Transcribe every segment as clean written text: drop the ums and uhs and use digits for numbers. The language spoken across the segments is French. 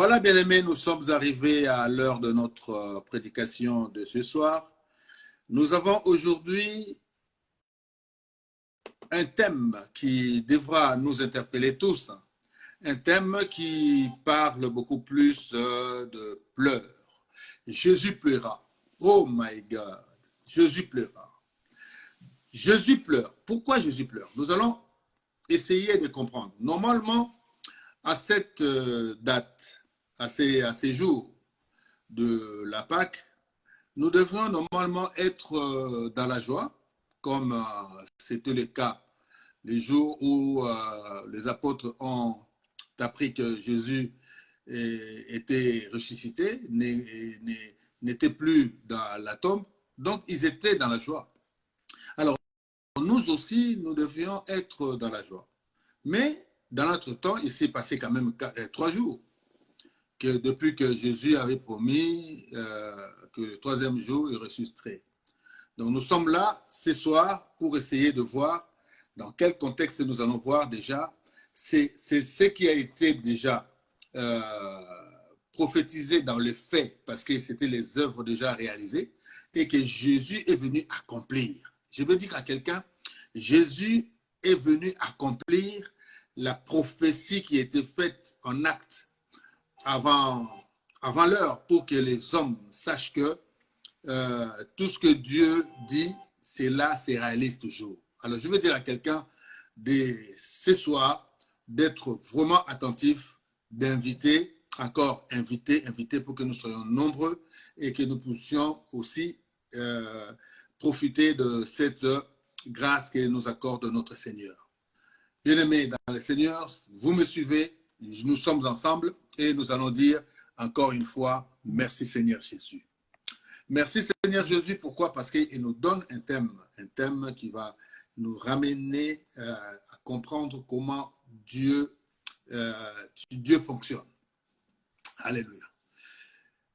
Voilà, bien-aimés, nous sommes arrivés à l'heure de notre prédication de ce soir. Nous avons aujourd'hui un thème qui devra nous interpeller tous, un thème qui parle beaucoup plus de pleurs. Jésus pleura. Oh my God, Jésus pleura. Jésus pleure. Pourquoi Jésus pleure? Nous allons essayer de comprendre. Normalement, à cette date, à ces jours de la Pâque, nous devons normalement être dans la joie, comme c'était le cas les jours où les apôtres ont appris que Jésus était ressuscité, n'était plus dans la tombe, donc ils étaient dans la joie. Alors, nous aussi, nous devions être dans la joie. Mais dans notre temps, il s'est passé quand même 3 jours que depuis que Jésus avait promis que le 3e jour, il ressusciterait. Donc nous sommes là ce soir pour essayer de voir dans quel contexte nous allons voir déjà. C'est ce qui a été déjà prophétisé dans les faits, parce que c'était les œuvres déjà réalisées, et que Jésus est venu accomplir. Je veux dire à quelqu'un, Jésus est venu accomplir la prophétie qui était faite en acte avant l'heure, pour que les hommes sachent que tout ce que Dieu dit, c'est là, c'est réaliste toujours. Alors, je veux dire à quelqu'un ce soir d'être vraiment attentif, d'inviter, encore inviter pour que nous soyons nombreux et que nous puissions aussi profiter de cette grâce que nous accorde notre Seigneur. Bien-aimés dans le Seigneur, vous me suivez, nous sommes ensemble et nous allons dire encore une fois, merci Seigneur Jésus. Merci Seigneur Jésus, pourquoi? Parce qu'il nous donne un thème qui va nous ramener à comprendre comment Dieu fonctionne. Alléluia.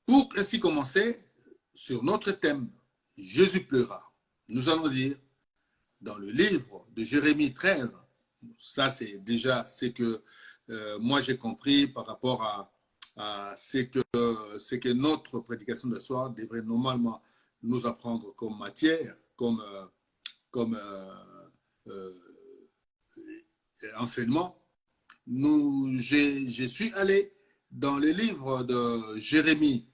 Pour ainsi commencer, sur notre thème, Jésus pleura, nous allons dire, dans le livre de Jérémie 13, ça c'est déjà ce que moi j'ai compris par rapport à ce que notre prédication de soir devrait normalement nous apprendre comme matière, comme enseignement. Je suis allé dans le livre de Jérémie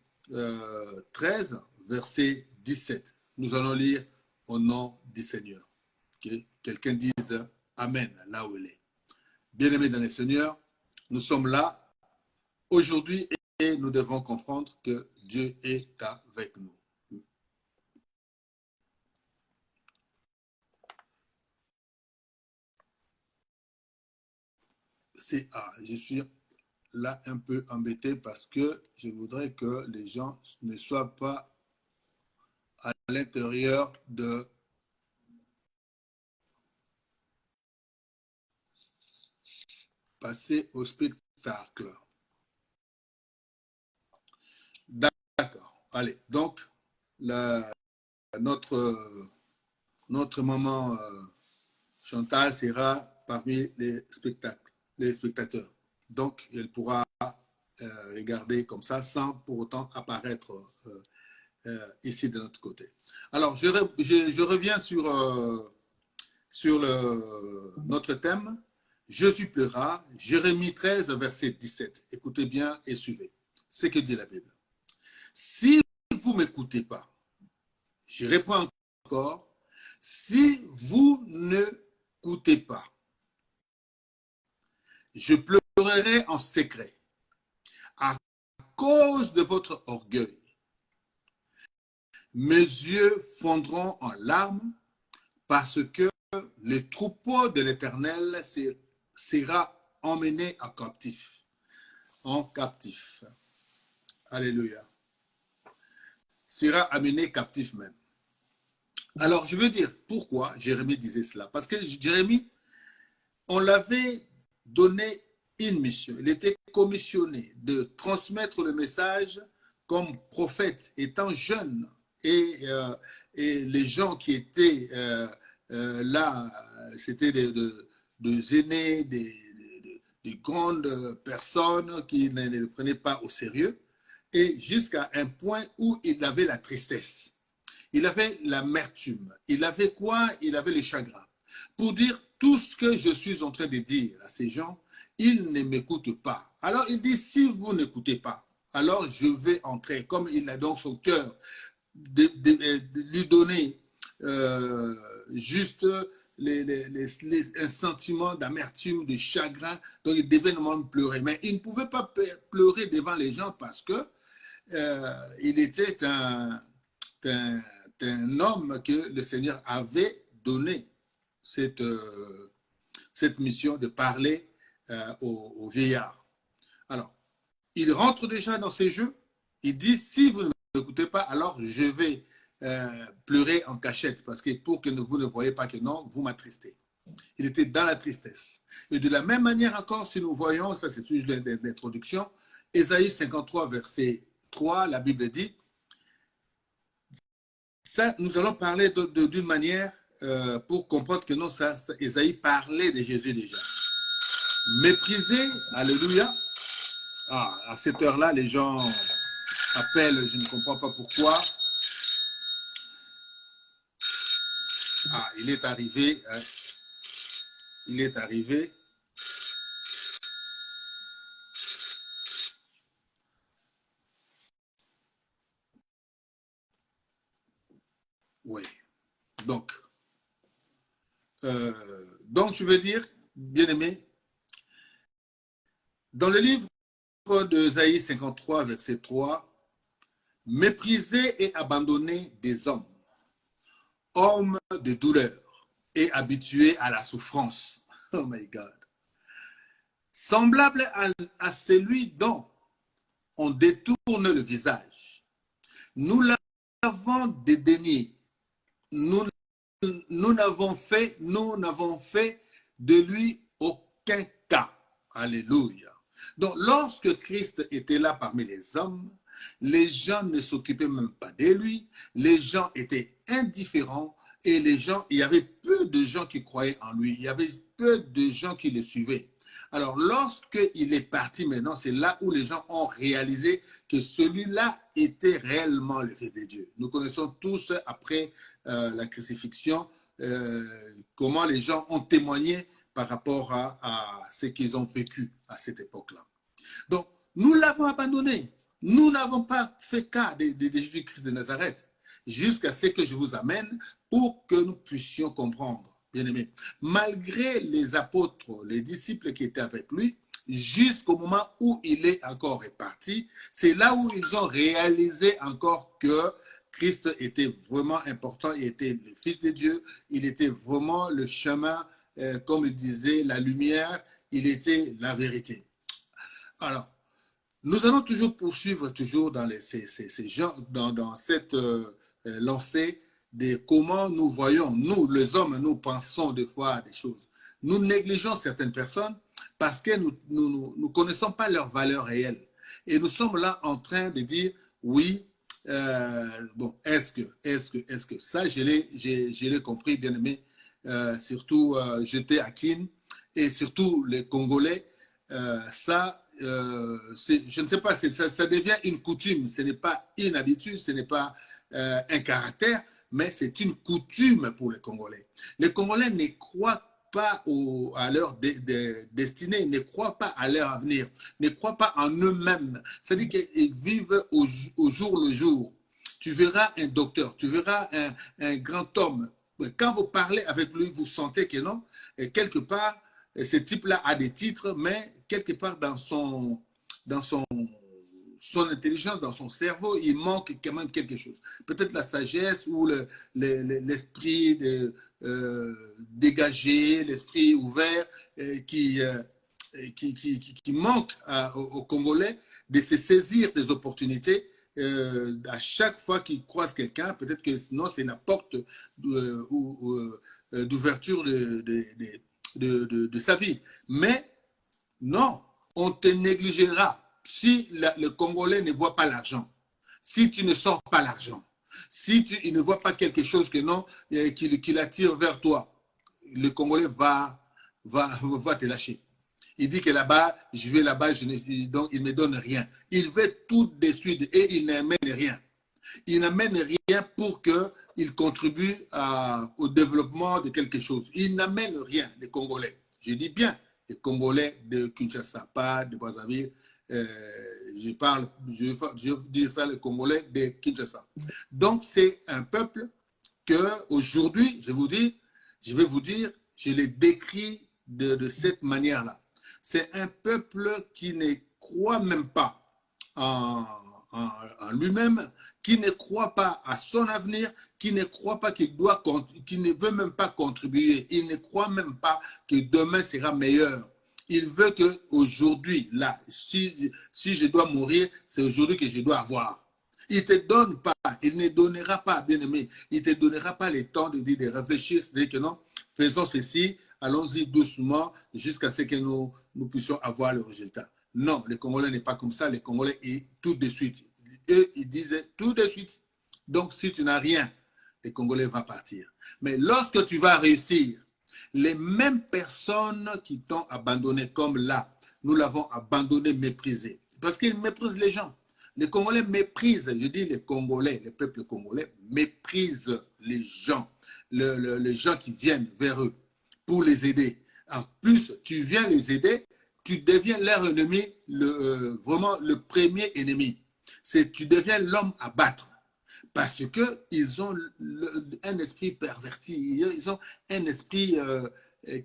13, verset 17. Nous allons lire au nom du Seigneur. Que quelqu'un dise Amen, là où il est. Bien-aimés dans le Seigneur, nous sommes là aujourd'hui et nous devons comprendre que Dieu est avec nous. Je suis là un peu embêté parce que je voudrais que les gens ne soient pas à l'intérieur de passer au spectacle. D'accord. Allez, donc notre maman Chantal sera parmi les spectateurs. Donc, elle pourra regarder comme ça sans pour autant apparaître ici de notre côté. Alors, je reviens sur notre thème. Jésus pleura, Jérémie 13, verset 17. Écoutez bien et suivez ce que dit la Bible. Si vous ne m'écoutez pas, je réponds encore, si vous ne m'écoutez pas, je pleurerai en secret à cause de votre orgueil. Mes yeux fondront en larmes parce que le troupeau de l'Éternel sera emmené en captif. En captif. Alléluia. Sera amené captif même. Alors, je veux dire, pourquoi Jérémie disait cela? Parce que Jérémie, on l'avait donné une mission. Il était commissionné de transmettre le message comme prophète, étant jeune. Et les gens qui étaient là, c'était des aînés, de grandes personnes qui ne le prenaient pas au sérieux, et jusqu'à un point où il avait la tristesse. Il avait l'amertume. Il avait quoi? Il avait les chagrins. Pour dire tout ce que je suis en train de dire à ces gens, ils ne m'écoutent pas. Alors il dit, si vous n'écoutez pas, alors je vais entrer. Comme il a dans son cœur de lui donner juste un sentiment d'amertume, de chagrin, donc il devait normalement pleurer. Mais il ne pouvait pas pleurer devant les gens parce que il était un homme que le Seigneur avait donné cette mission de parler aux vieillards. Alors, il rentre déjà dans ces jeux. Il dit, si vous ne m'écoutez pas, alors je vais pleurer en cachette, parce que pour que vous ne voyez pas que non, vous m'attristez. Il était dans la tristesse. Et de la même manière encore, si nous voyons, ça c'est juste l'introduction, Ésaïe 53, verset 3, la Bible dit, ça, nous allons parler d'une manière pour comprendre que non, Ésaïe parlait de Jésus déjà. Méprisé, alléluia. Ah, à cette heure-là, les gens appellent, je ne comprends pas pourquoi. Ah, il est arrivé. Hein. Il est arrivé. Oui. Donc, je veux dire, bien-aimé, dans le livre d'Ésaïe 53, verset 3, méprisé et abandonné des hommes, hommes de douleur et habitués à la souffrance. Oh my God. Semblable à celui dont on détourne le visage. Nous l'avons dédaigné. Nous n'avons fait de lui aucun cas. Alléluia. Donc, lorsque Christ était là parmi les hommes, les gens ne s'occupaient même pas de lui, les gens étaient indifférents et il y avait peu de gens qui croyaient en lui, il y avait peu de gens qui le suivaient. Alors, lorsqu'il est parti maintenant, c'est là où les gens ont réalisé que celui-là était réellement le Fils de Dieu. Nous connaissons tous, après la crucifixion, comment les gens ont témoigné par rapport à ce qu'ils ont vécu à cette époque-là. Donc, nous l'avons abandonné. Nous n'avons pas fait cas de Jésus-Christ de Nazareth jusqu'à ce que je vous amène pour que nous puissions comprendre. Bien-aimés, malgré les apôtres, les disciples qui étaient avec lui, jusqu'au moment où il est encore réparti, c'est là où ils ont réalisé encore que Christ était vraiment important, il était le Fils de Dieu, il était vraiment le chemin, comme il disait, la lumière, il était la vérité. Alors, nous allons toujours poursuivre toujours dans ces gens, dans cette lancée de comment nous voyons, nous les hommes, nous pensons des fois à des choses. Nous négligeons certaines personnes parce que nous ne connaissons pas leur valeur réelle. Et nous sommes là en train de dire, oui, bon, est-ce que ça, je l'ai compris, bien aimé, surtout j'étais à Kin, et surtout les Congolais, ça, je ne sais pas, ça devient une coutume, ce n'est pas une habitude, ce n'est pas un caractère, mais c'est une coutume pour les Congolais. Les Congolais ne croient pas à leur destinée, ne croient pas à leur avenir, ne croient pas en eux-mêmes. C'est-à-dire qu'ils vivent au jour le jour. Tu verras un docteur, tu verras un grand homme. Quand vous parlez avec lui, vous sentez que non, et quelque part, ce type-là a des titres, mais quelque part dans son intelligence, dans son cerveau, il manque quand même quelque chose. Peut-être la sagesse ou l'esprit dégagé, l'esprit ouvert qui manque aux Congolais de se saisir des opportunités. À chaque fois qu'ils croisent quelqu'un, peut-être que sinon c'est la porte d'ouverture de sa vie. Mais non, on te négligera si le Congolais ne voit pas l'argent, si tu ne sors pas l'argent, si il ne voit pas quelque chose que non, qui l'attire vers toi, le Congolais va te lâcher. Il dit que là-bas, je vais là-bas, donc il ne me donne rien. Il veut tout de suite et il n'amène rien. Il n'amène rien pour qu'il contribue au développement de quelque chose. Il n'amène rien, les Congolais. Je dis bien, les Congolais de Kinshasa, pas de Brazzaville. Je veux dire ça, les Congolais de Kinshasa. Donc, c'est un peuple que aujourd'hui, je vais vous dire, je les décris de cette manière-là. C'est un peuple qui ne croit même pas en lui-même, qui ne croit pas à son avenir, qui ne croit pas qu'il ne veut même pas contribuer, il ne croit même pas que demain sera meilleur. Il veut qu'aujourd'hui, là, si je dois mourir, c'est aujourd'hui que je dois avoir. Il ne te donne pas, il ne donnera pas, bien aimé, il ne te donnera pas le temps de réfléchir, de dire que non, faisons ceci, allons-y doucement jusqu'à ce que nous puissions avoir le résultat. Non, les Congolais n'est pas comme ça, les Congolais, tout de suite. Eux, ils disaient tout de suite. Donc, si tu n'as rien, les Congolais vont partir. Mais lorsque tu vas réussir, les mêmes personnes qui t'ont abandonné, comme là, nous l'avons abandonné, méprisé. Parce qu'ils méprisent les gens. Les Congolais méprisent, je dis les Congolais, le peuple congolais méprise les gens, les gens qui viennent vers eux pour les aider. En plus, tu viens les aider, tu deviens leur ennemi, vraiment le premier ennemi. Tu deviens l'homme à battre. Parce qu'ils ont un esprit perverti, ils ont un esprit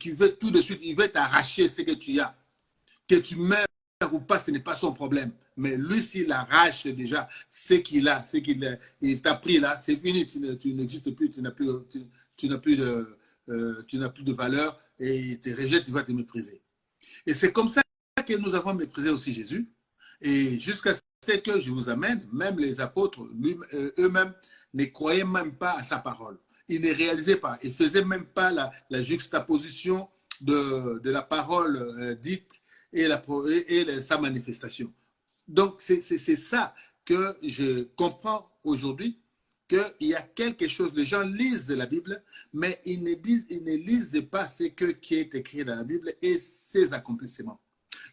qui veut tout de suite, il veut t'arracher ce que tu as. Que tu meurs ou pas, ce n'est pas son problème. Mais lui, s'il arrache déjà ce qu'il a, il t'a pris là, c'est fini, tu n'existes plus, tu n'as plus de valeur et il te rejette, il va te mépriser. Et c'est comme ça que nous avons méprisé aussi Jésus. Et jusqu'à ce que je vous amène, même les apôtres eux-mêmes ne croyaient même pas à sa parole. Ils ne réalisaient pas, ils ne faisaient même pas la juxtaposition de la parole dite et sa manifestation. Donc, c'est ça que je comprends aujourd'hui, qu'il y a quelque chose, les gens lisent la Bible, mais ils ne lisent pas ce qui est écrit dans la Bible et ses accomplissements.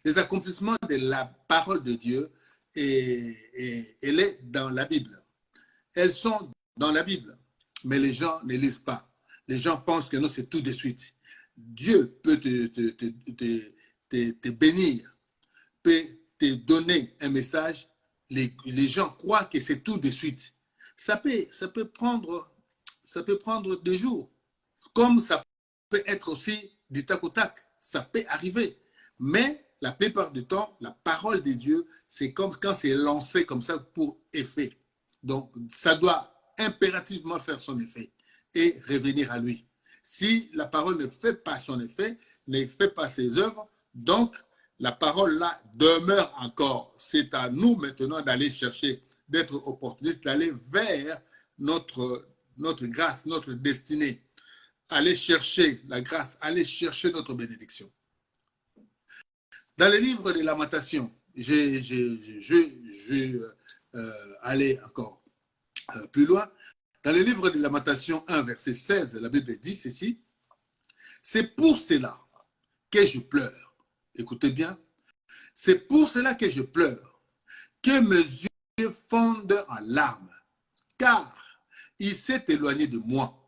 Les accomplissements de la parole de Dieu, elle est dans la Bible. Elles sont dans la Bible, mais les gens ne lisent pas. Les gens pensent que non, c'est tout de suite. Dieu peut te bénir, peut te donner un message. Les gens croient que c'est tout de suite. Ça peut prendre des jours. Comme ça peut être aussi du tac au tac. Ça peut arriver. Mais la plupart du temps, la parole de Dieu, c'est comme quand c'est lancé comme ça pour effet. Donc, ça doit impérativement faire son effet et revenir à lui. Si la parole ne fait pas son effet, ne fait pas ses œuvres, donc la parole là demeure encore. C'est à nous maintenant d'aller chercher, d'être opportunistes, d'aller vers notre grâce, notre destinée. Aller chercher la grâce, aller chercher notre bénédiction. Dans le livre des Lamentations, je vais aller encore plus loin. Dans le livre des Lamentations 1, verset 16, la Bible dit ceci. C'est pour cela que je pleure. Écoutez bien. C'est pour cela que je pleure, que mes yeux fondent en larmes, car il s'est éloigné de moi.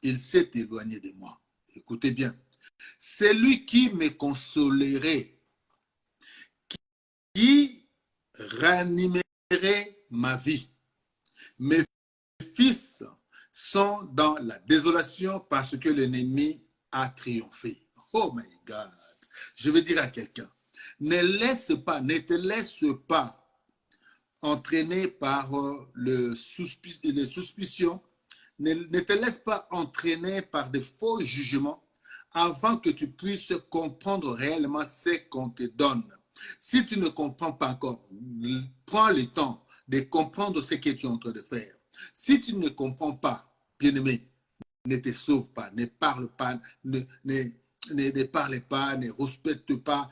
Il s'est éloigné de moi. Écoutez bien. C'est lui qui me consolerait, qui ranimerait ma vie. Mes fils sont dans la désolation parce que l'ennemi a triomphé. Oh my God. Je vais dire à quelqu'un, ne te laisse pas entraîner par les suspicions, ne te laisse pas entraîner par des faux jugements avant que tu puisses comprendre réellement ce qu'on te donne. Si tu ne comprends pas encore, prends le temps de comprendre ce que tu es en train de faire. Si tu ne comprends pas, bien-aimé, ne te sauve pas, ne parle pas, ne parle pas, ne respecte pas,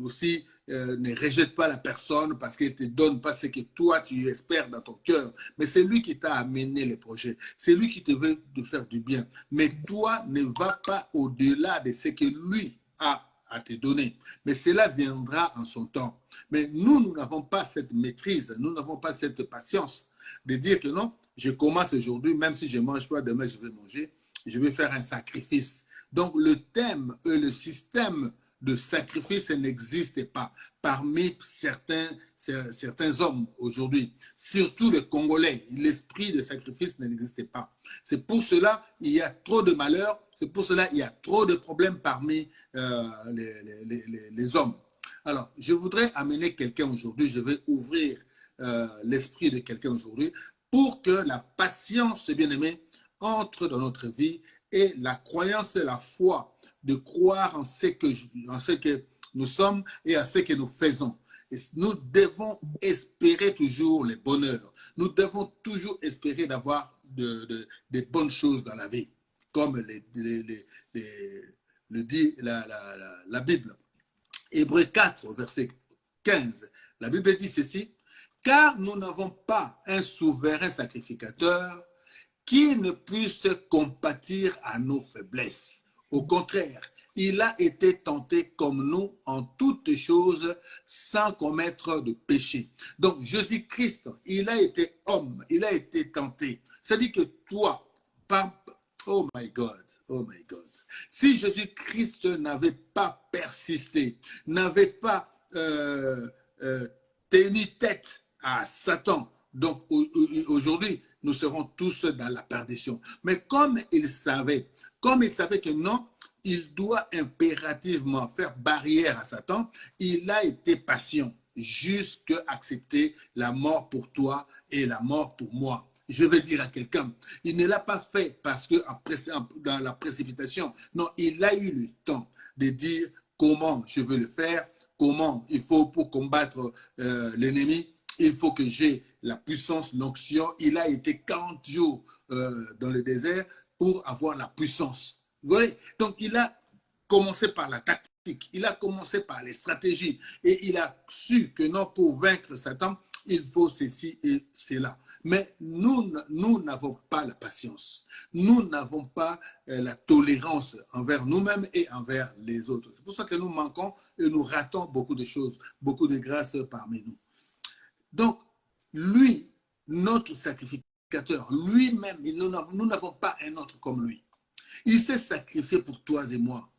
aussi ne rejette pas la personne parce qu'elle ne te donne pas ce que toi tu espères dans ton cœur. Mais c'est lui qui t'a amené les projets, c'est lui qui te veut te faire du bien. Mais toi ne vas pas au-delà de ce que lui a à te donner. Mais cela viendra en son temps. Mais nous n'avons pas cette maîtrise, nous n'avons pas cette patience de dire que non, je commence aujourd'hui, même si je ne mange pas, demain je vais manger, je vais faire un sacrifice. Donc le thème et le système de sacrifice n'existe pas parmi certains hommes aujourd'hui, surtout les Congolais. L'esprit de sacrifice n'existe pas. C'est pour cela qu'il y a trop de malheurs, c'est pour cela qu'il y a trop de problèmes parmi les hommes. Alors, je voudrais amener quelqu'un aujourd'hui, je vais ouvrir l'esprit de quelqu'un aujourd'hui pour que la patience, bien-aimé, entre dans notre vie et la croyance et la foi de croire en ce que nous sommes et à ce que nous faisons. Et nous devons espérer toujours les bonheurs. Nous devons toujours espérer d'avoir des bonnes choses dans la vie, comme le dit la Bible. Hébreux 4, verset 15. La Bible dit ceci, « Car nous n'avons pas un souverain sacrificateur qui ne puisse compatir à nos faiblesses. Au contraire, il a été tenté comme nous en toutes choses sans commettre de péché. » Donc, Jésus-Christ, il a été homme, il a été tenté. C'est-à-dire que toi, oh my God, oh my God. Si Jésus-Christ n'avait pas persisté, n'avait pas tenu tête à Satan, donc aujourd'hui, nous serons tous dans la perdition. Mais comme il savait que non, il doit impérativement faire barrière à Satan, il a été patient jusqu'à accepter la mort pour toi et la mort pour moi. Je vais dire à quelqu'un, il ne l'a pas fait parce que dans la précipitation. Non, il a eu le temps de dire comment je veux le faire, comment il faut pour combattre l'ennemi. Il faut que j'ai la puissance, l'onction. Il a été 40 jours dans le désert pour avoir la puissance. Vous voyez? Donc, il a commencé par la tactique, il a commencé par les stratégies et il a su que non, pour vaincre Satan, il faut ceci et cela. Mais nous n'avons pas la patience. Nous n'avons pas la tolérance envers nous-mêmes et envers les autres. C'est pour ça que nous manquons et nous ratons beaucoup de choses, beaucoup de grâces parmi nous. Donc, lui, notre sacrificateur, lui-même, nous n'avons pas un autre comme lui. Il s'est sacrifié pour toi et moi.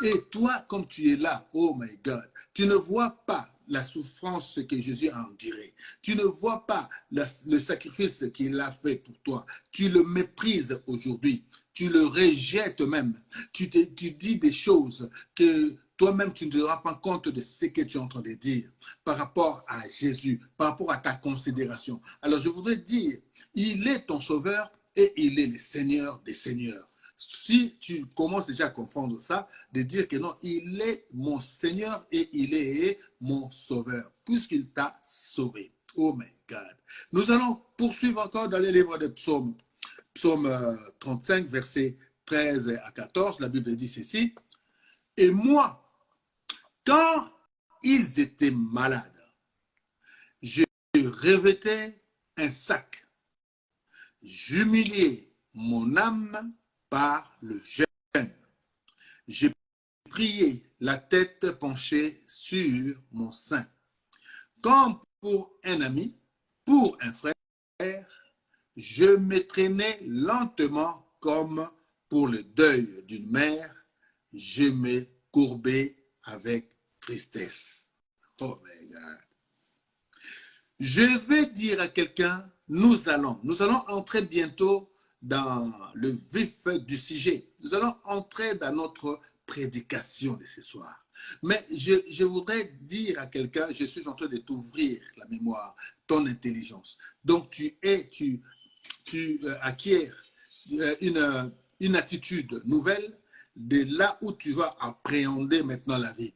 Et toi, comme tu es là, oh my God, tu ne vois pas la souffrance que Jésus a endurée. Tu ne vois pas le sacrifice qu'il a fait pour toi. Tu le méprises aujourd'hui. Tu le rejettes même. Tu dis des choses que toi-même, tu ne te rends pas compte de ce que tu es en train de dire par rapport à Jésus, par rapport à ta considération. Alors, je voudrais dire, il est ton sauveur et il est le Seigneur des seigneurs. Si tu commences déjà à comprendre ça, de dire que non, il est mon Seigneur et il est mon Sauveur, puisqu'il t'a sauvé. Oh my God. Nous allons poursuivre encore dans les livres de Psaume 35, versets 13 à 14. La Bible dit ceci. « Et moi, quand ils étaient malades, je revêtais un sac, j'humiliais mon âme par le jeûne. J'ai prié la tête penchée sur mon sein. Comme pour un ami, pour un frère, je me traînais lentement comme pour le deuil d'une mère. Je me courbais avec tristesse. Oh my God. Je vais dire à quelqu'un, nous allons entrer bientôt dans le vif du sujet. Nous allons entrer dans notre prédication de ce soir. Mais je voudrais dire à quelqu'un, je suis en train de t'ouvrir la mémoire, ton intelligence. Donc tu acquiers une attitude nouvelle de là où tu vas appréhender maintenant la vie.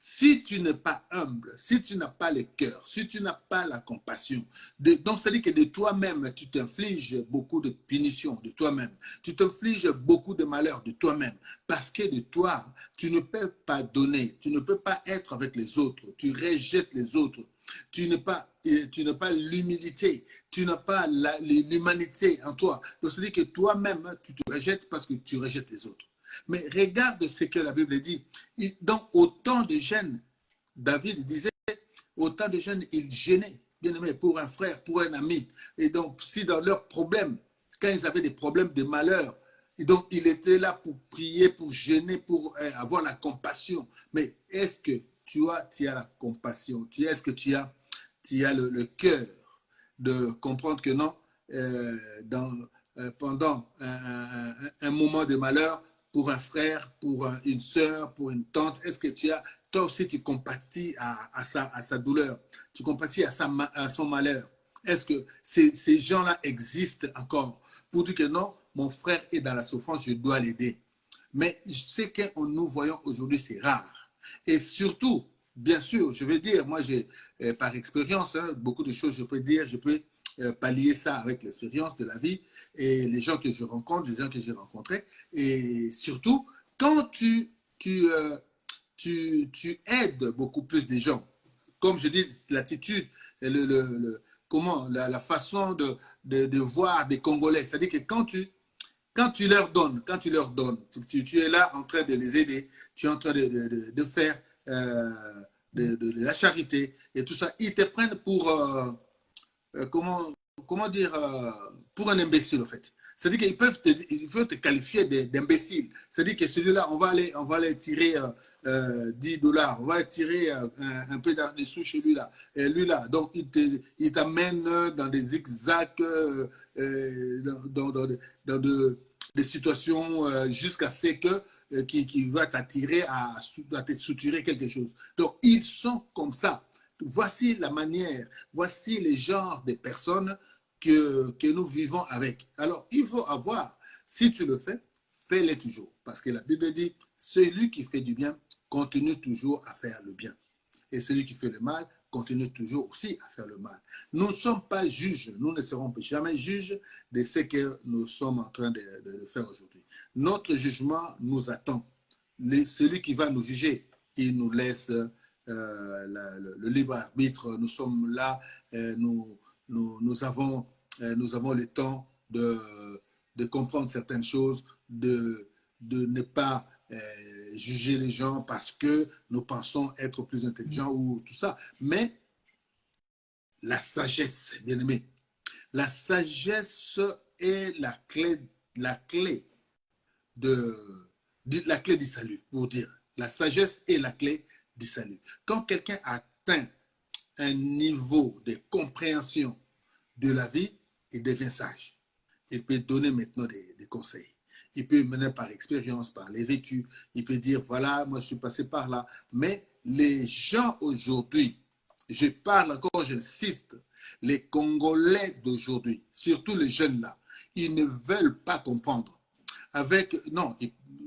Si tu n'es pas humble, si tu n'as pas le cœur, si tu n'as pas la compassion, donc c'est-à-dire que de toi-même, tu t'infliges beaucoup de punitions de toi-même. Tu t'infliges beaucoup de malheurs de toi-même. Parce que de toi, tu ne peux pas donner, tu ne peux pas être avec les autres, tu rejettes les autres. Tu n'as pas l'humilité, tu n'as pas l'humanité en toi. Donc c'est-à-dire que toi-même, tu te rejettes parce que tu rejettes les autres. Mais regarde ce que la Bible dit. Donc, autant de jeunes, David disait, autant de jeunes, ils gênaient, bien aimé, pour un frère, pour un ami. Et donc, si dans leurs problèmes, quand ils avaient des problèmes de malheur, et donc il était là pour prier, pour gêner, pour avoir la compassion. Mais est-ce que tu as la compassion? Est-ce que tu as le cœur de comprendre que non, pendant un moment de malheur, pour un frère, pour une sœur, pour une tante, est-ce que toi aussi tu compatis à sa douleur, tu compatis à son malheur? Est-ce que ces gens-là existent encore pour dire que non, mon frère est dans la souffrance, je dois l'aider? Mais ce que nous voyons aujourd'hui, c'est rare. Et surtout, bien sûr, je vais dire, moi, j'ai par expérience, hein, beaucoup de choses, je peux dire, je peux pallier ça avec l'expérience de la vie et les gens que je rencontre, les gens que j'ai rencontrés. Et surtout, quand tu aides beaucoup plus des gens, comme je dis, l'attitude, la façon de voir des Congolais, c'est-à-dire que quand tu leur donnes, tu es là en train de les aider, tu es en train de faire de la charité et tout ça, ils te prennent pour, comment dire, pour un imbécile en fait. C'est-à-dire qu'ils peuvent te qualifier d'imbécile. C'est-à-dire que celui-là, on va aller tirer 10 dollars, on va tirer un peu de sous chez lui-là. Et lui-là, donc il t'amène dans des zigzags, des situations jusqu'à ce que qui va t'attirer à te soutirer quelque chose. Donc, ils sont comme ça. Voici la manière, voici les genres de personnes que nous vivons avec. Alors, il faut avoir, si tu le fais, fais-le toujours. Parce que la Bible dit, celui qui fait du bien continue toujours à faire le bien. Et celui qui fait le mal continue toujours aussi à faire le mal. Nous ne sommes pas juges, nous ne serons jamais juges de ce que nous sommes en train de faire aujourd'hui. Notre jugement nous attend. Celui qui va nous juger, il nous laisse le libre arbitre. Nous sommes là, nous avons le temps de comprendre certaines choses, de ne pas juger les gens parce que nous pensons être plus intelligents ou tout ça. Mais la sagesse, bien aimé, la sagesse est la clé la clé du salut, pour dire. La sagesse est la clé du salut. Quand quelqu'un atteint un niveau de compréhension de la vie, il devient sage. Il peut donner maintenant des conseils. Il peut mener par expérience, par les vécus. Il peut dire, voilà, moi je suis passé par là. Mais les gens aujourd'hui, je parle encore, j'insiste, les Congolais d'aujourd'hui, surtout les jeunes là, ils ne veulent pas comprendre. Non,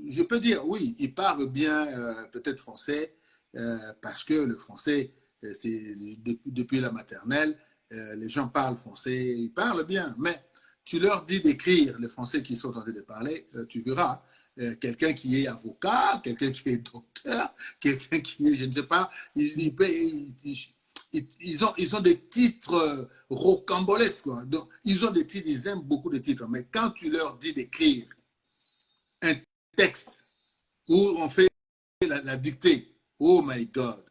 je peux dire, oui, ils parlent bien peut-être français, parce que le français, c'est depuis la maternelle, les gens parlent français, ils parlent bien, mais tu leur dis d'écrire les français qui sont en train de parler, tu verras, quelqu'un qui est avocat, quelqu'un qui est docteur, quelqu'un qui est, je ne sais pas, ils ont des titres rocambolesques. Donc, ils ont des titres, ils aiment beaucoup de titres, mais quand tu leur dis d'écrire un texte où on fait la dictée, oh my God,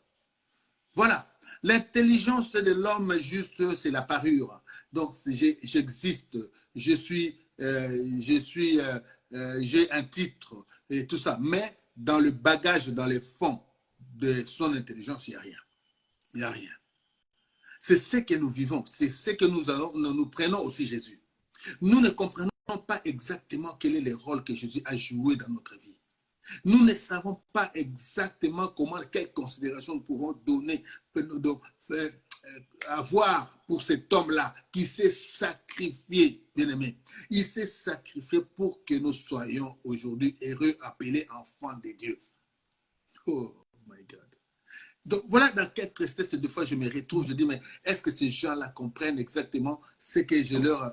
voilà. L'intelligence de l'homme juste, c'est la parure. Donc, j'existe, j'ai un titre et tout ça. Mais dans le bagage, dans les fonds de son intelligence, il n'y a rien. Il n'y a rien. C'est ce que nous vivons. C'est ce que nous prenons aussi Jésus. Nous ne comprenons pas exactement quel est le rôle que Jésus a joué dans notre vie. Nous ne savons pas exactement quelle considération nous pouvons donner, avoir pour cet homme-là qui s'est sacrifié, bien aimé. Il s'est sacrifié pour que nous soyons aujourd'hui heureux, appelés enfants de Dieu. Oh my God. Donc voilà dans quelle tristesse, des fois je me retrouve, je dis, mais est-ce que ces gens-là comprennent exactement ce que je leur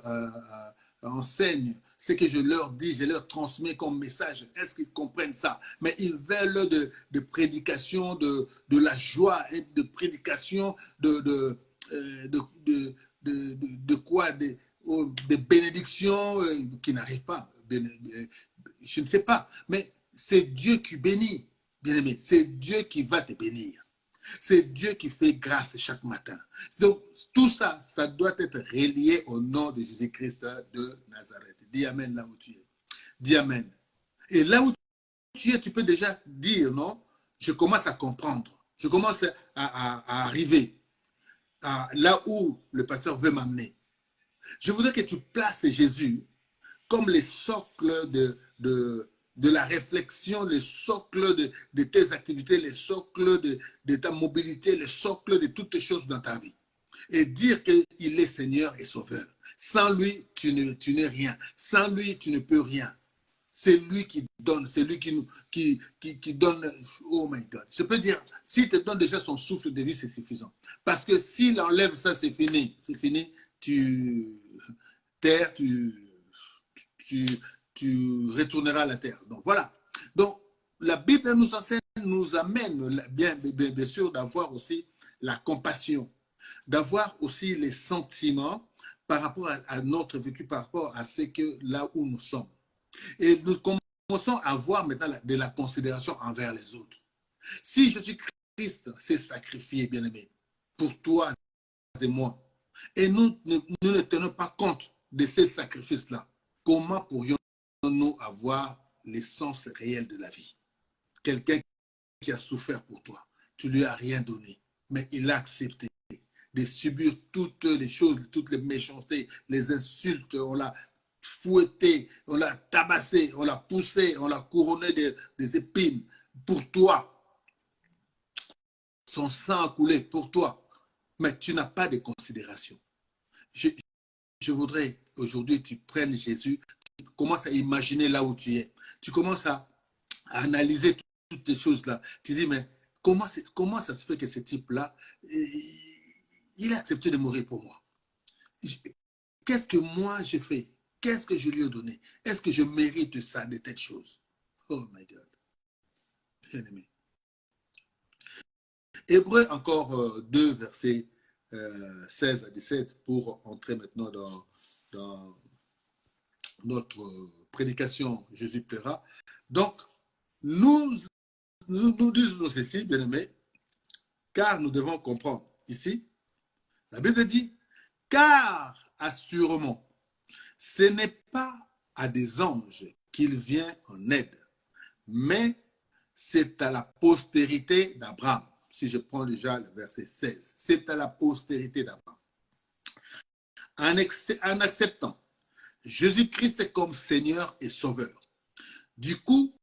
enseigne, ce que je leur dis, je leur transmets comme message, est-ce qu'ils comprennent ça? Mais ils veulent de prédication, de la joie, et de prédication, de quoi? Des bénédictions qui n'arrivent pas. Je ne sais pas, mais c'est Dieu qui bénit, bien-aimé. C'est Dieu qui va te bénir. C'est Dieu qui fait grâce chaque matin. Donc, tout ça, ça doit être relié au nom de Jésus-Christ de Nazareth. Dis Amen là où tu es. Dis Amen. Et là où tu es, tu peux déjà dire, non, je commence à comprendre. Je commence à arriver à là où le pasteur veut m'amener. Je voudrais que tu places Jésus comme le socle de la réflexion, le socle de tes activités, le socle de ta mobilité, le socle de toutes les choses dans ta vie. Et dire qu'il est Seigneur et Sauveur. Sans lui, tu n'es rien. Sans lui, tu ne peux rien. C'est lui qui donne, c'est lui qui donne, oh my God. Je peux dire, s'il te donne déjà son souffle de vie, c'est suffisant. Parce que s'il enlève ça, c'est fini. C'est fini. Terre, tu retourneras à la terre. Donc voilà. Donc la Bible nous enseigne, nous amène bien sûr d'avoir aussi la compassion, d'avoir aussi les sentiments par rapport à notre vécu, par rapport à ce que là où nous sommes. Et nous commençons à avoir maintenant de la considération envers les autres. Si Jésus-Christ s'est sacrifié, bien-aimé, pour toi et moi, et nous ne tenons pas compte de ces sacrifices-là, comment pourrions-nous avoir l'essence réelle de la vie? Quelqu'un qui a souffert pour toi, tu ne lui as rien donné, mais il a accepté de subir toutes les choses, toutes les méchancetés, les insultes, on l'a fouetté, on l'a tabassé, on l'a poussé, on l'a couronné des épines pour toi. Son sang a coulé pour toi, mais tu n'as pas de considération. Je voudrais aujourd'hui tu prennes Jésus, tu commences à imaginer là où tu es, tu commences à analyser toutes ces choses-là. Tu dis, mais comment ça se fait que ce type-là, il a accepté de mourir pour moi? Qu'est-ce que moi j'ai fait? Qu'est-ce que je lui ai donné? Est-ce que je mérite ça, de telles choses? Oh my God. Bien aimé. Hébreux encore 2, versets 16 à 17, pour entrer maintenant dans notre prédication, Jésus plaira. Donc, nous disons ceci, bien aimé, car nous devons comprendre. Ici, la Bible dit, car assurément, ce n'est pas à des anges qu'il vient en aide, mais c'est à la postérité d'Abraham. Si je prends déjà le verset 16, c'est à la postérité d'Abraham. En acceptant Jésus-Christ comme Seigneur et Sauveur, du coup,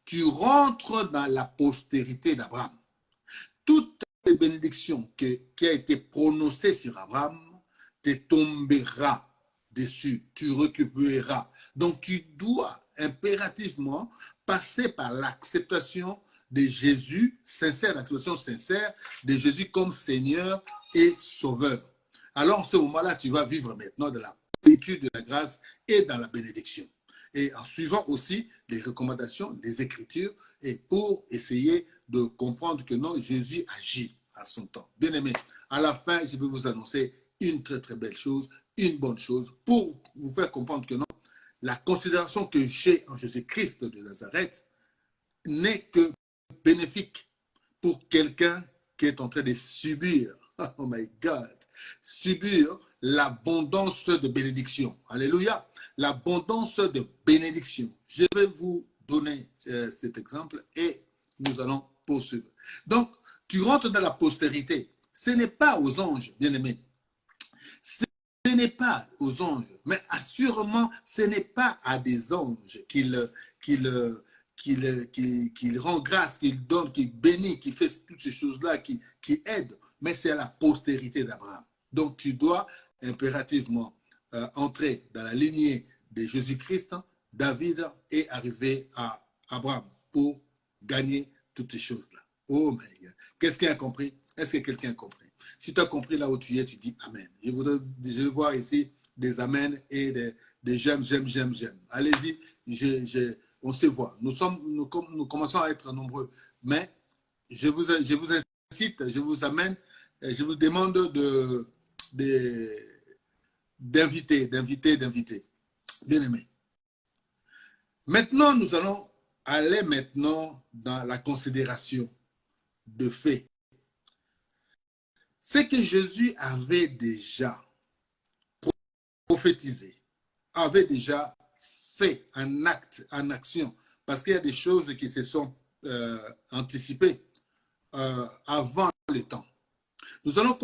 tu rentres dans la postérité d'Abraham. Toutes les bénédictions qui a été prononcées sur Abraham te tombera dessus, tu récupéreras. Donc tu dois impérativement passer par l'acceptation de Jésus, sincère, l'acceptation sincère de Jésus comme Seigneur et Sauveur. Alors en ce moment-là, tu vas vivre maintenant de la plénitude de la grâce et dans la bénédiction. Et en suivant aussi les recommandations, les Écritures, et pour essayer de comprendre que non, Jésus agit à son temps. Bien aimé, à la fin, je vais vous annoncer une très très belle chose, une bonne chose, pour vous faire comprendre que non, la considération que j'ai en Jésus-Christ de Nazareth n'est que bénéfique pour quelqu'un qui est en train de subir, oh my God, subir l'abondance de bénédiction. Alléluia. L'abondance de bénédiction. Je vais vous donner cet exemple et nous allons poursuivre. Donc, tu rentres dans la postérité. Ce n'est pas aux anges, bien-aimés. Ce n'est pas aux anges, mais assurément, ce n'est pas à des anges qu'il rend grâce, qu'il donne, qu'il bénit, qu'il fait toutes ces choses-là, qui aident, mais c'est à la postérité d'Abraham. Donc tu dois impérativement entrer dans la lignée de Jésus-Christ, David, et arriver à Abraham pour gagner toutes ces choses-là. Oh my God. Qu'est-ce qu'il a compris? Est-ce que quelqu'un a compris? Si tu as compris là où tu es, tu dis Amen. Je veux voir ici des Amen et des j'aime, j'aime, j'aime, j'aime. Allez-y, on se voit. Nous commençons à être nombreux. Mais je vous incite, je vous amène, je vous demande d'inviter. Bien aimé. Maintenant, nous allons aller maintenant dans la considération de fait. C'est que Jésus avait déjà prophétisé, avait déjà fait un acte, en action, parce qu'il y a des choses qui se sont anticipées avant le temps. Nous allons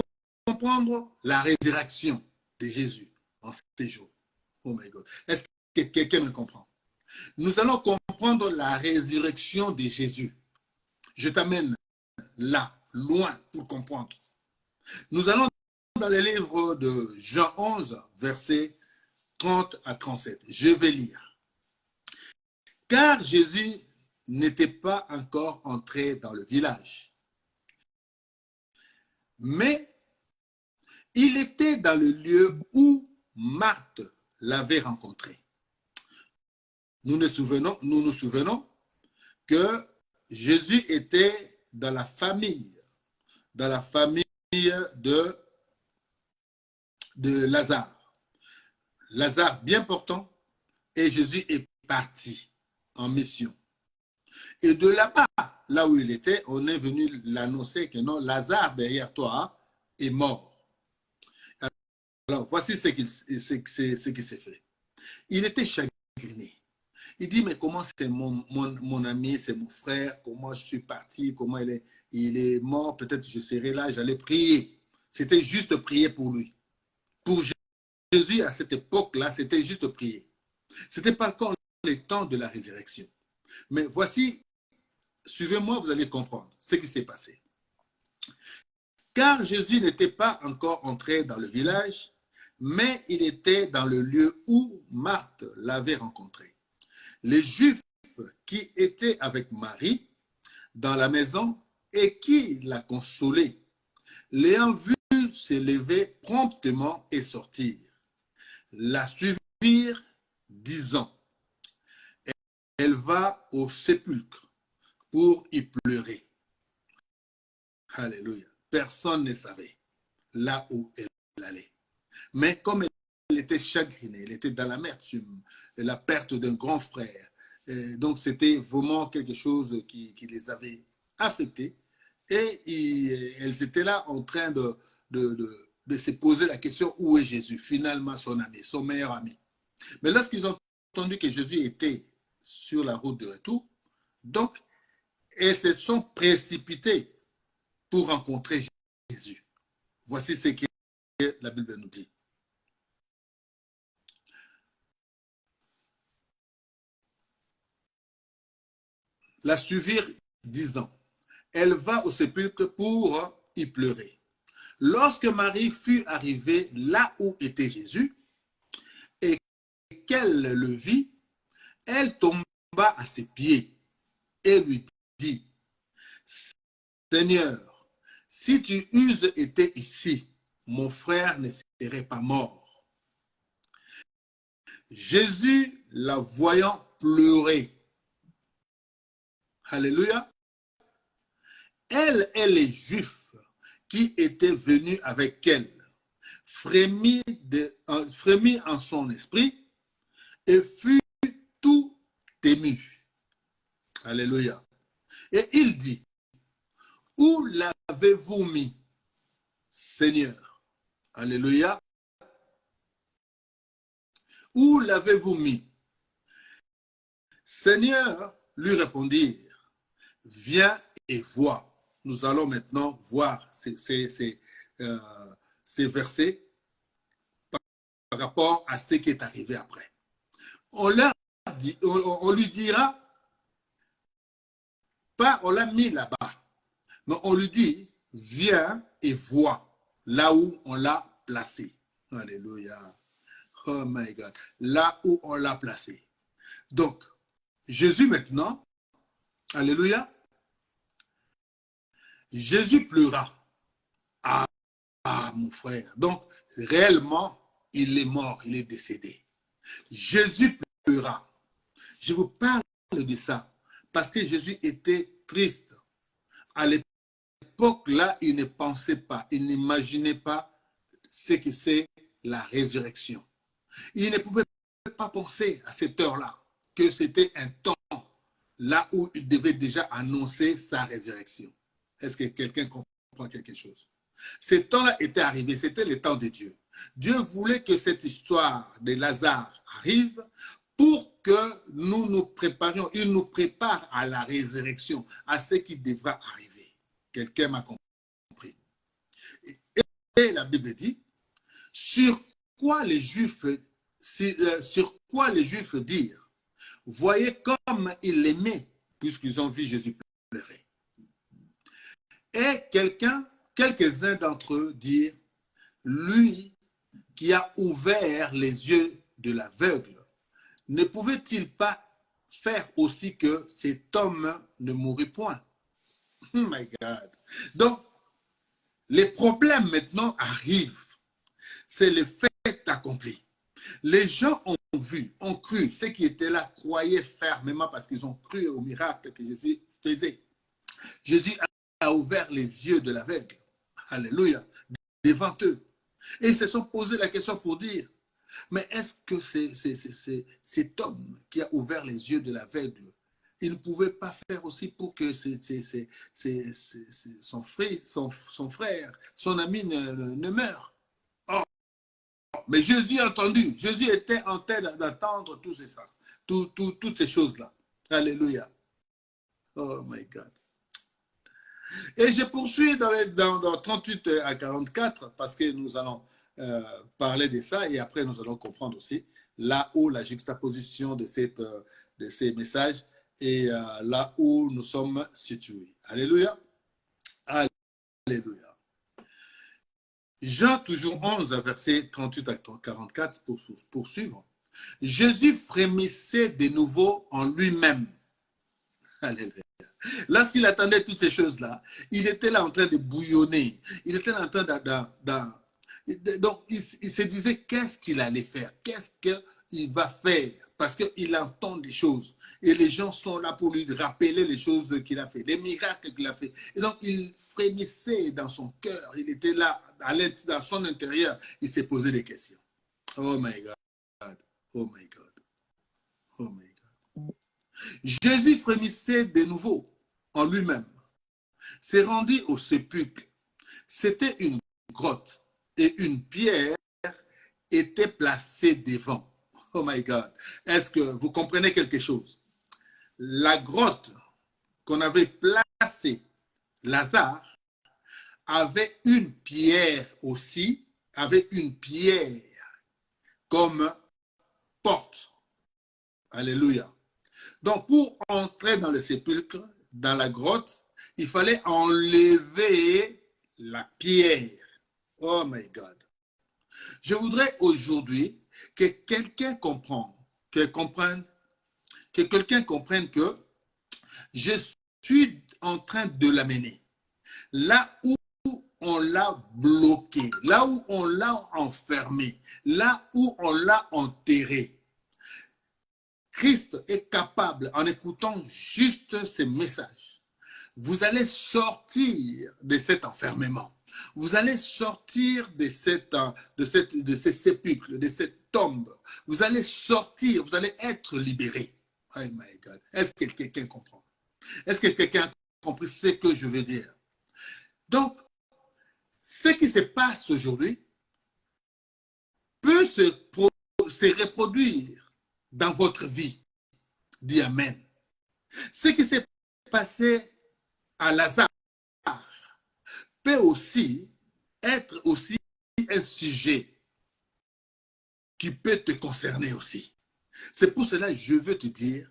comprendre la résurrection de Jésus en ces jours. Oh my God. Est-ce que quelqu'un me comprend? Nous allons comprendre la résurrection de Jésus. Je t'amène là, loin, pour comprendre. Nous allons dans le livre de Jean 11, versets 30 à 37. Je vais lire. Car Jésus n'était pas encore entré dans le village, mais il était dans le lieu où Marthe l'avait rencontré. Nous nous souvenons que Jésus était dans la famille de Lazare. Lazare bien portant, et Jésus est parti en mission. Et de là-bas, là où il était, on est venu l'annoncer que non, Lazare derrière toi est mort. Alors, voici ce qui s'est fait. Il était chagriné. Il dit, mais comment c'est mon ami, c'est mon frère, comment je suis parti, comment il est mort, peut-être je serai là, j'allais prier. C'était juste prier pour lui. Pour Jésus, à cette époque-là, c'était juste prier. Ce n'était pas encore le temps de la résurrection. Mais voici, suivez-moi, vous allez comprendre ce qui s'est passé. Car Jésus n'était pas encore entré dans le village, mais il était dans le lieu où Marthe l'avait rencontré. Les Juifs qui étaient avec Marie dans la maison et qui la consolaient, l'ayant vue s'élever promptement et sortir, la suivirent, disant, elle va au sépulcre pour y pleurer. Alléluia. Personne ne savait là où elle allait. Mais comme elle était chagrinée, elle était dans l'amertume, la perte d'un grand frère, donc c'était vraiment quelque chose qui les avait affectés. Et elles étaient là en train de se poser la question, où est Jésus? Finalement, son ami, son meilleur ami. Mais lorsqu'ils ont entendu que Jésus était sur la route de retour, donc, elles se sont précipitées pour rencontrer Jésus. Voici ce que la Bible nous dit. La suivirent, disant, elle va au sépulcre pour y pleurer. Lorsque Marie fut arrivée là où était Jésus et qu'elle le vit, elle tomba à ses pieds et lui dit, Seigneur, si tu eusses été ici, mon frère ne serait pas mort. Jésus, la voyant pleurer, alléluia, elle et les Juifs qui étaient venus avec elle, frémit en son esprit et fut tout ému. Alléluia. Et il dit, où l'avez-vous mis, Seigneur? Alléluia. Où l'avez-vous mis? Seigneur, lui répondirent, viens et vois. Nous allons maintenant voir ces versets par rapport à ce qui est arrivé après. On lui dira, pas on l'a mis là-bas, mais on lui dit, viens et vois là où on l'a placé. Alléluia. Oh my God. Là où on l'a placé. Donc, Jésus maintenant, alléluia, Jésus pleura. Ah, mon frère. Donc, réellement, il est mort, il est décédé. Jésus pleura. Je vous parle de ça parce que Jésus était triste. À l'époque, là, il ne pensait pas, il n'imaginait pas ce que c'est la résurrection. Il ne pouvait pas penser à cette heure-là que c'était un temps, là où il devait déjà annoncer sa résurrection. Est-ce que quelqu'un comprend quelque chose? Ces temps-là étaient arrivés, c'était le temps de Dieu. Dieu voulait que cette histoire de Lazare arrive pour que nous nous préparions. Il nous prépare à la résurrection, à ce qui devra arriver. Quelqu'un m'a compris. Et la Bible dit, sur quoi les Juifs dirent, voyez comme ils l'aimaient, puisqu'ils ont vu Jésus pleurer. Et quelques-uns d'entre eux dirent, lui qui a ouvert les yeux de l'aveugle, ne pouvait-il pas faire aussi que cet homme ne mourût point? Oh my God. Donc, les problèmes maintenant arrivent. C'est le fait accompli. Les gens ont vu, ont cru. Ceux qui étaient là croyaient fermement parce qu'ils ont cru au miracle que Jésus faisait. Jésus a ouvert les yeux de l'aveugle. Alléluia. Devant eux. Et ils se sont posé la question pour dire, mais est-ce que cet homme qui a ouvert les yeux de l'aveugle, il ne pouvait pas faire aussi pour que son frère, son ami ne meure? Oh, mais Jésus a entendu. Jésus était en train d'attendre tout ça, toutes ces choses-là. Alléluia. Oh my God. Et je poursuis dans 38 à 44 parce que nous allons parler de ça et après nous allons comprendre aussi là où la juxtaposition de ces messages et là où nous sommes situés. Alléluia. Alléluia. Jean, toujours 11, verset 38 à 44 pour poursuivre. Jésus frémissait de nouveau en lui-même. Alléluia. Lorsqu'il attendait toutes ces choses-là, il était là en train de bouillonner. Il était là en train donc, il se disait qu'est-ce qu'il allait faire, qu'est-ce qu'il va faire, parce qu'il entend des choses. Et les gens sont là pour lui rappeler les choses qu'il a fait, les miracles qu'il a fait. Et donc, il frémissait dans son cœur. Il était là, dans son intérieur. Il s'est posé des questions. Oh my God. Oh my God. Oh my God. Jésus frémissait de nouveau en lui-même, s'est rendu au sépulcre. C'était une grotte et une pierre était placée devant. Oh my God. Est-ce que vous comprenez quelque chose? La grotte qu'on avait placée, Lazare, avait une pierre aussi, avait une pierre comme porte. Alléluia. Donc, pour entrer dans le sépulcre, dans la grotte, il fallait enlever la pierre. Oh my God. Je voudrais aujourd'hui que quelqu'un comprenne, que quelqu'un comprenne que je suis en train de l'amener. Là où on l'a bloqué, là où on l'a enfermé, là où on l'a enterré. Christ est capable, en écoutant juste ces messages, vous allez sortir de cet enfermement. Vous allez sortir de ces sépulcres, de cette tombe. Vous allez sortir, vous allez être libéré. Oh my God. Est-ce que quelqu'un comprend? Est-ce que quelqu'un a compris ce que je veux dire? Donc, ce qui se passe aujourd'hui peut se reproduire dans votre vie. Dis Amen. Ce qui s'est passé à Lazare peut aussi être aussi un sujet qui peut te concerner aussi. C'est pour cela que je veux te dire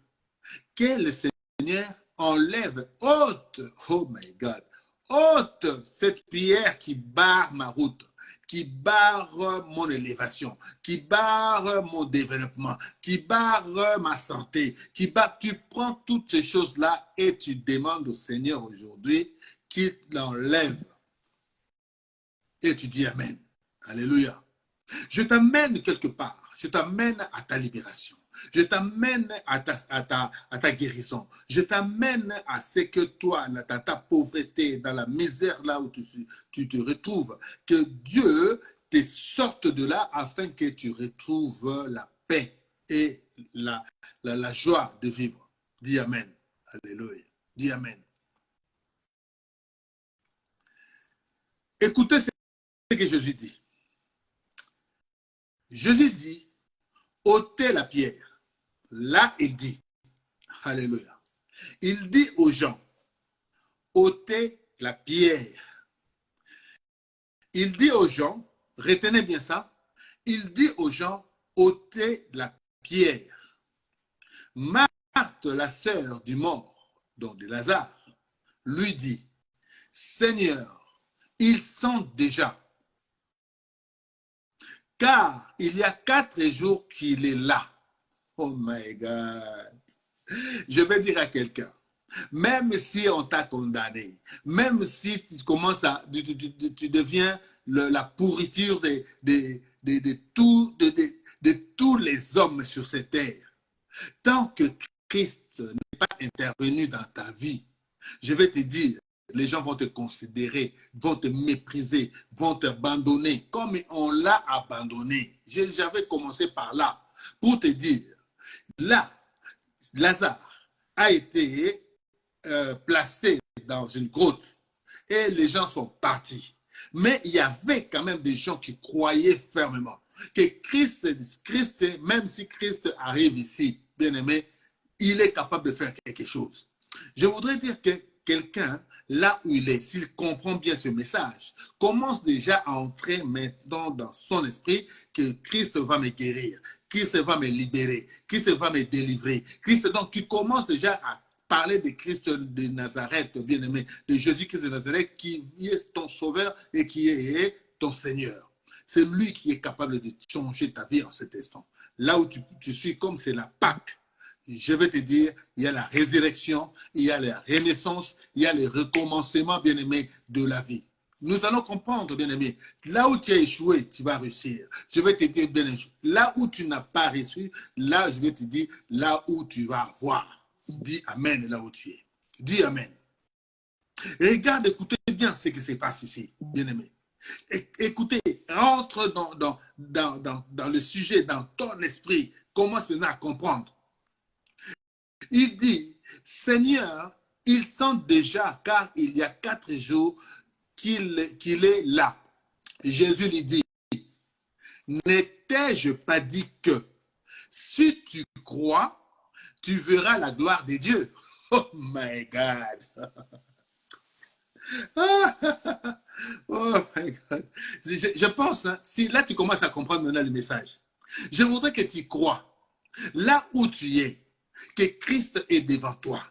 que le Seigneur enlève, ôte, oh my God, ôte cette pierre qui barre ma route, qui barre mon élévation, qui barre mon développement, qui barre ma santé, qui barre, tu prends toutes ces choses-là et tu demandes au Seigneur aujourd'hui qu'il l'enlève. Et tu dis Amen. Alléluia. Je t'amène quelque part. Je t'amène à ta libération. Je t'amène à ta guérison. Je t'amène à ce que toi, dans ta pauvreté, dans la misère là où tu te retrouves, que Dieu te sorte de là afin que tu retrouves la paix et la joie de vivre. Dis Amen. Alléluia. Dis Amen. Écoutez ce que Jésus dit. Jésus dit, ôtez la pierre. Là, il dit, Alléluia. Il dit aux gens, ôtez la pierre. Il dit aux gens, retenez bien ça, il dit aux gens, ôtez la pierre. Marthe, la sœur du mort, donc de Lazare, lui dit, Seigneur, ils sont déjà, car il y a 4 jours qu'il est là. Oh my God. Je vais dire à quelqu'un, même si on t'a condamné, même si tu commences à, tu deviens la pourriture de tous les hommes sur cette terre, tant que Christ n'est pas intervenu dans ta vie, je vais te dire, les gens vont te considérer, vont te mépriser, vont t'abandonner, comme on l'a abandonné. J'avais commencé par là, pour te dire, là, Lazare a été placé dans une grotte et les gens sont partis. Mais il y avait quand même des gens qui croyaient fermement que Christ, même si Christ arrive ici, bien aimé, il est capable de faire quelque chose. Je voudrais dire que quelqu'un, là où il est, s'il comprend bien ce message, commence déjà à entrer maintenant dans son esprit que Christ va me guérir, Christ va me libérer, Christ va me délivrer. Christ, donc tu commences déjà à parler de Christ de Nazareth, bien-aimé, de Jésus-Christ de Nazareth, qui est ton sauveur et qui est ton Seigneur. C'est lui qui est capable de changer ta vie en cet instant. Là où tu suis, comme c'est la Pâque, je vais te dire, il y a la résurrection, il y a la renaissance, il y a le recommencement, bien-aimé, de la vie. Nous allons comprendre, bien-aimé, là où tu as échoué, tu vas réussir. Je vais te dire, bien-aimé, là où tu n'as pas réussi, là, je vais te dire, là où tu vas avoir. Dis Amen là où tu es. Dis Amen. Et regarde, écoutez bien ce qui se passe ici, bien-aimé. Écoutez, rentre dans le sujet, dans ton esprit. Commence maintenant à comprendre. Il dit, Seigneur, ils sont déjà, car il y a 4 jours qu'il est là. Jésus lui dit, n'étais-je pas dit que si tu crois, tu verras la gloire de Dieu. Oh my God. Oh my God. Je pense, hein, si là tu commences à comprendre maintenant le message, je voudrais que tu crois, là où tu es, que Christ est devant toi.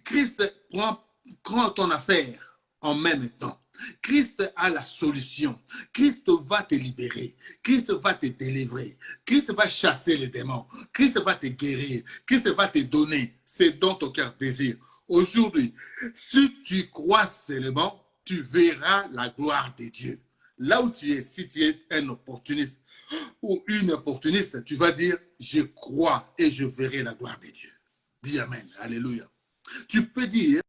Christ prend ton affaire en même temps. Christ a la solution. Christ va te libérer. Christ va te délivrer. Christ va chasser les démons. Christ va te guérir. Christ va te donner ce dont ton cœur désire. Aujourd'hui, si tu crois seulement, tu verras la gloire de Dieu. Là où tu es, si tu es un opportuniste ou une opportuniste, tu vas dire, je crois et je verrai la gloire de Dieu. Dis Amen. Alléluia. Tu peux dire,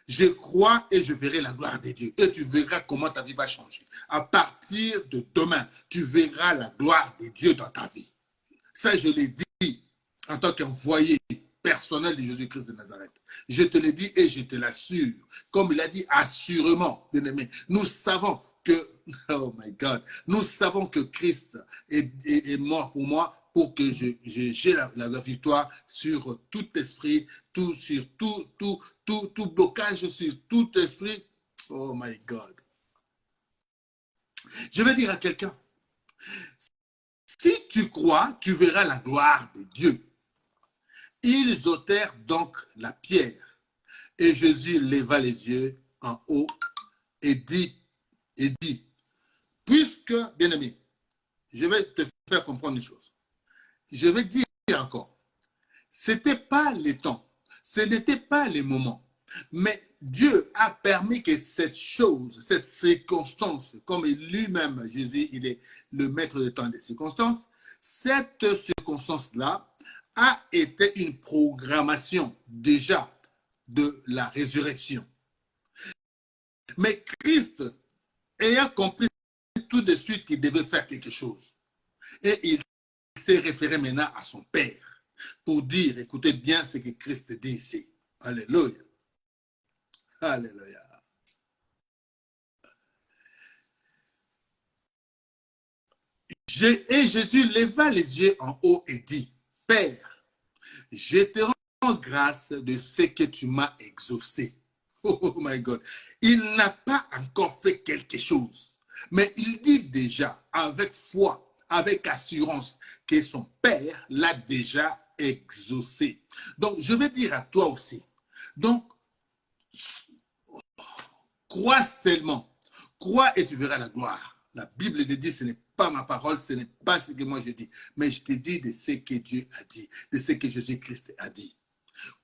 je crois et je verrai la gloire de Dieu. Et tu verras comment ta vie va changer. À partir de demain, tu verras la gloire de Dieu dans ta vie. Ça, je l'ai dit en tant qu'envoyé personnel de Jésus-Christ de Nazareth. Je te l'ai dit et je te l'assure. Comme il a dit, assurément, bien-aimé. Nous savons que, oh my God, nous savons que Christ est mort pour moi, pour que j'ai la victoire sur tout esprit, sur tout blocage, sur tout esprit. Oh my God. Je vais dire à quelqu'un, si tu crois, tu verras la gloire de Dieu. Ils ôtèrent donc la pierre, et Jésus leva les yeux en haut et dit, puisque, bien-aimé, je vais te faire comprendre une chose. Je vais dire encore, ce n'était pas les temps, ce n'était pas les moments, mais Dieu a permis que cette chose, cette circonstance, comme lui-même, Jésus, il est le maître de temps des circonstances, cette circonstance-là a été une programmation déjà de la résurrection. Mais Christ, ayant compris tout de suite qu'il devait faire quelque chose, et il s'est référé maintenant à son Père pour dire, écoutez bien ce que Christ dit ici. Alléluia. Alléluia. Et Jésus leva les yeux en haut et dit, Père, je te rends grâce de ce que tu m'as exaucé. Oh my God. Il n'a pas encore fait quelque chose, mais il dit déjà avec foi, avec assurance, que son Père l'a déjà exaucé. Donc, je vais dire à toi aussi. Donc, crois seulement. Crois et tu verras la gloire. La Bible te dit, ce n'est pas ma parole, ce n'est pas ce que moi je dis, mais je te dis de ce que Dieu a dit, de ce que Jésus-Christ a dit.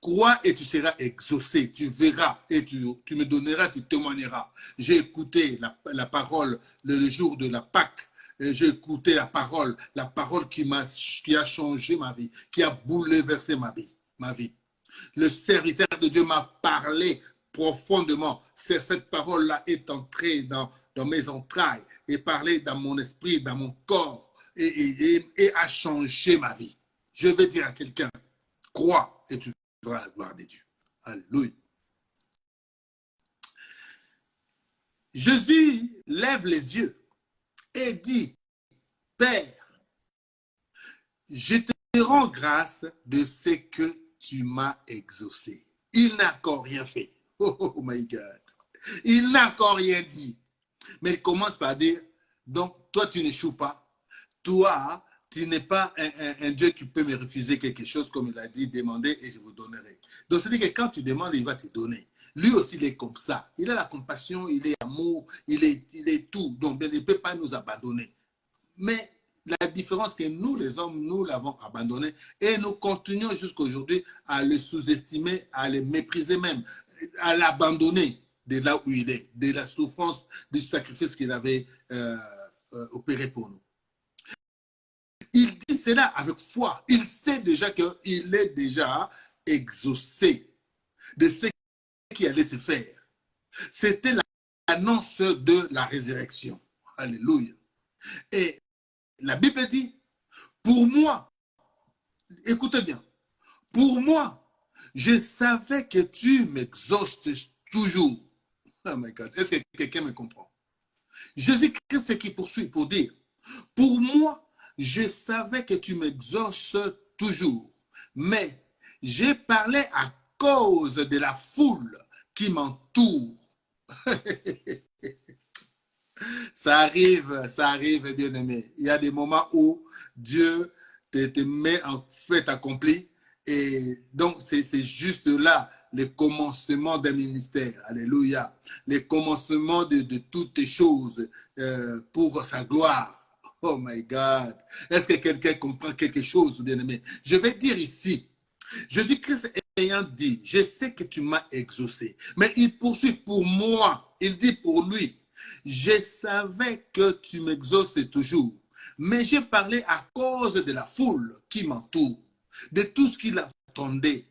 Crois et tu seras exaucé, tu verras et tu me donneras, tu témoigneras. J'ai écouté la parole le jour de la Pâque. J'ai écouté la parole qui a changé ma vie, qui a bouleversé ma vie. Le serviteur de Dieu m'a parlé profondément. Cette parole-là est entrée dans mes entrailles et parlé dans mon esprit, dans mon corps et a changé ma vie. Je vais dire à quelqu'un, crois et tu verras la gloire de Dieu. Alléluia. Jésus lève les yeux et dit, Père, je te rends grâce de ce que tu m'as exaucé. Il n'a encore rien fait. Oh my God. Il n'a encore rien dit. Mais il commence par dire, donc toi tu n'échoues pas. Toi, tu n'es pas un Dieu qui peut me refuser quelque chose, comme il a dit, demandez et je vous donnerai. Donc c'est-à-dire que quand tu demandes, il va te donner. Lui aussi, il est comme ça. Il a la compassion, il est amour, il est tout. Donc il ne peut pas nous abandonner. Mais la différence que nous, les hommes, nous l'avons abandonné et nous continuons jusqu'à aujourd'hui à le sous-estimer, à le mépriser même, à l'abandonner de là où il est, de la souffrance, du sacrifice qu'il avait opéré pour nous. Il dit cela avec foi. Il sait déjà qu'il est déjà exaucé de ce qui allait se faire. C'était l'annonce de la résurrection. Alléluia. Et la Bible dit, pour moi, écoutez bien, pour moi, je savais que tu m'exauces toujours. Oh my God, est-ce que quelqu'un me comprend? Jésus-Christ, c'est qui poursuit pour dire, pour moi, je savais que tu m'exauces toujours, mais j'ai parlé à cause de la foule qui m'entoure. Ça arrive, bien-aimé. Il y a des moments où Dieu te met en fait accompli. Et donc, c'est juste là le commencement d'un ministère. Alléluia. Le commencement de toutes choses pour sa gloire. Oh my God. Est-ce que quelqu'un comprend quelque chose, bien-aimé? Je vais dire ici, Jésus-Christ ayant dit, je sais que tu m'as exaucé. Mais il poursuit pour moi. Il dit pour lui, je savais que tu m'exauces toujours. Mais j'ai parlé à cause de la foule qui m'entoure, de tout ce qui l'attendait.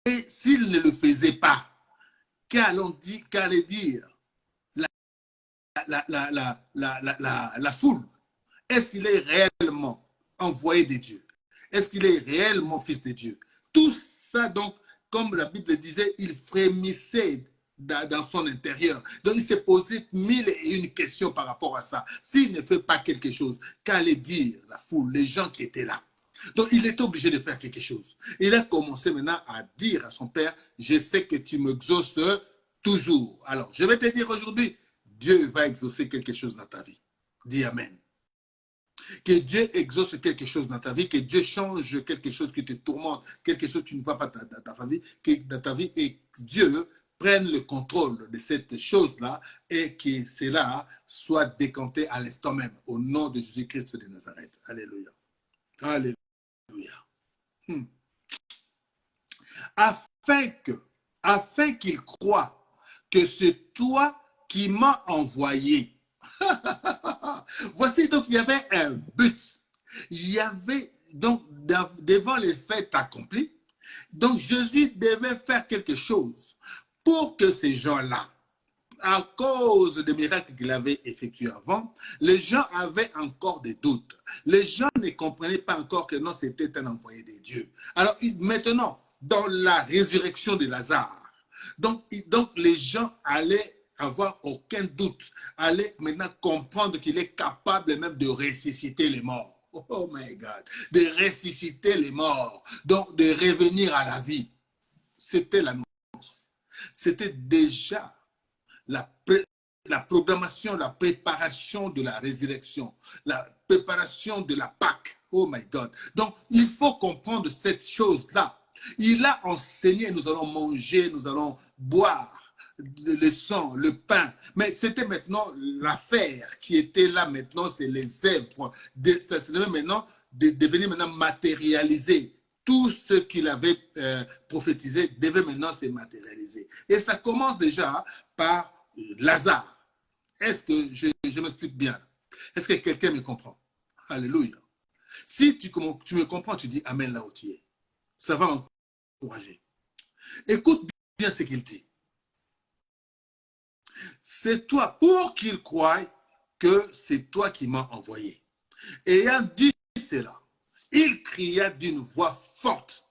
Et s'il ne le faisait pas, qu'allait dire la foule? Est-ce qu'il est réellement envoyé de Dieu? Est-ce qu'il est réellement fils de Dieu? Tout ça, donc, comme la Bible disait, il frémissait dans son intérieur. Donc, il s'est posé 1001 questions par rapport à ça. S'il ne fait pas quelque chose, qu'allait dire la foule, les gens qui étaient là? Donc, il était obligé de faire quelque chose. Il a commencé maintenant à dire à son père, je sais que tu m'exauces toujours. Alors, je vais te dire aujourd'hui, Dieu va exaucer quelque chose dans ta vie. Dis Amen. Que Dieu exauce quelque chose dans ta vie, que Dieu change quelque chose qui te tourmente, quelque chose qui ne va pas dans ta vie, et que Dieu prenne le contrôle de cette chose-là et que cela soit décanté à l'instant même, au nom de Jésus-Christ de Nazareth. Alléluia. Alléluia. Afin qu'il croie que c'est toi qui m'as envoyé. Voici donc, il y avait un but. Il y avait donc, devant les faits accomplis, donc Jésus devait faire quelque chose pour que ces gens-là, à cause des miracles qu'il avait effectués avant, les gens avaient encore des doutes. Les gens ne comprenaient pas encore que non, c'était un envoyé de Dieu. Alors maintenant, dans la résurrection de Lazare. Donc les gens allaient avoir aucun doute, allaient maintenant comprendre qu'il est capable même de ressusciter les morts. Oh my God, de ressusciter les morts, donc de revenir à la vie. C'était l'annonce. C'était déjà la programmation, la préparation de la résurrection, la préparation de la Pâque. Oh my God. Donc, il faut comprendre cette chose-là. Il a enseigné, nous allons manger, nous allons boire le sang, le pain. Mais c'était maintenant l'affaire qui était là maintenant, c'est les œuvres. Ça devait maintenant devenir maintenant matérialisé. Tout ce qu'il avait prophétisé devait maintenant se matérialiser. Et ça commence déjà par Lazare. Est-ce que je m'explique bien? Est-ce que quelqu'un me comprend? Alléluia. Si tu me comprends, tu dis Amen là où tu es. Ça va m'encourager. Écoute bien ce qu'il dit. C'est toi, pour qu'il croie que c'est toi qui m'as envoyé. Ayant dit cela, il cria d'une voix forte,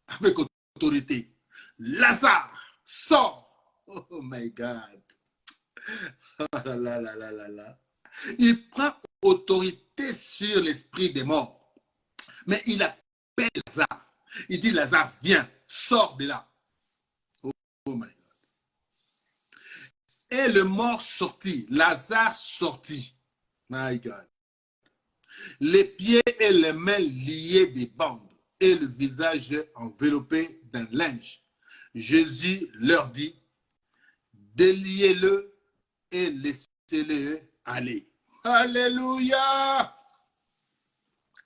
avec autorité, Lazare, sors! Oh my God! Oh là là là là là là. Il prend autorité sur l'esprit des morts. Mais il appelle Lazare. Il dit, Lazare, viens, sors de là. Oh my God. Et le mort sortit, Lazare sortit. My God. Les pieds et les mains liés des bandes et le visage enveloppé d'un linge. Jésus leur dit, déliez-le et laissez-le aller. Alléluia!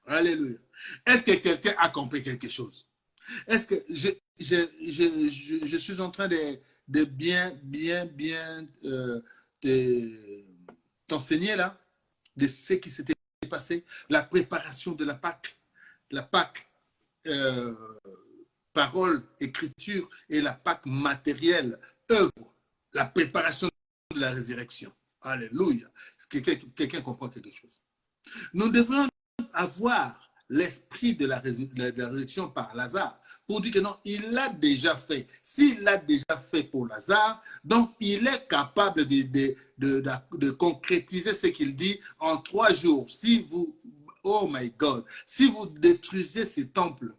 Alléluia. Est-ce que quelqu'un a compris quelque chose? Est-ce que je suis en train de bien t'enseigner là, de ce qui s'était passé, la préparation de la Pâque, parole, écriture, et la Pâque matérielle, œuvre, la préparation de la résurrection. Alléluia. Est-ce que quelqu'un comprend quelque chose? Nous devrions avoir l'esprit de la résurrection par Lazare pour dire que non, il l'a déjà fait. S'il l'a déjà fait pour Lazare, donc il est capable de concrétiser ce qu'il dit en 3 jours. Si vous, oh my God, si vous détruisez ce temple,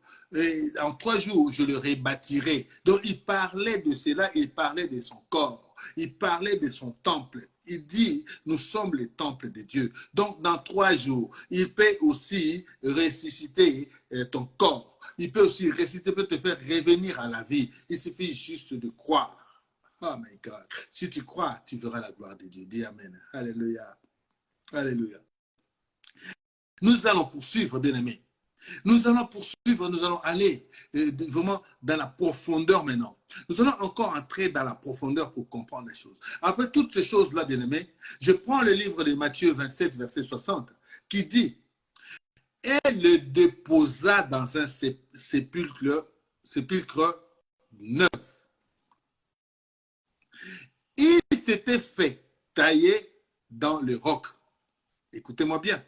en 3 jours, je le rebâtirai. Donc il parlait de cela, il parlait de son corps, il parlait de son temple. Il dit, nous sommes les temples de Dieu. Donc, dans 3 jours, il peut aussi ressusciter ton corps. Il peut aussi ressusciter, peut te faire revenir à la vie. Il suffit juste de croire. Oh my God. Si tu crois, tu verras la gloire de Dieu. Dis Amen. Alléluia. Alléluia. Nous allons poursuivre, bien-aimés. Nous allons poursuivre, nous allons aller vraiment dans la profondeur maintenant. Nous allons encore entrer dans la profondeur pour comprendre les choses. Après toutes ces choses-là, bien-aimés, je prends le livre de Matthieu 27, verset 60, qui dit, « Et le déposa dans un sépulcre neuf. Il s'était fait tailler dans le roc. » Écoutez-moi bien.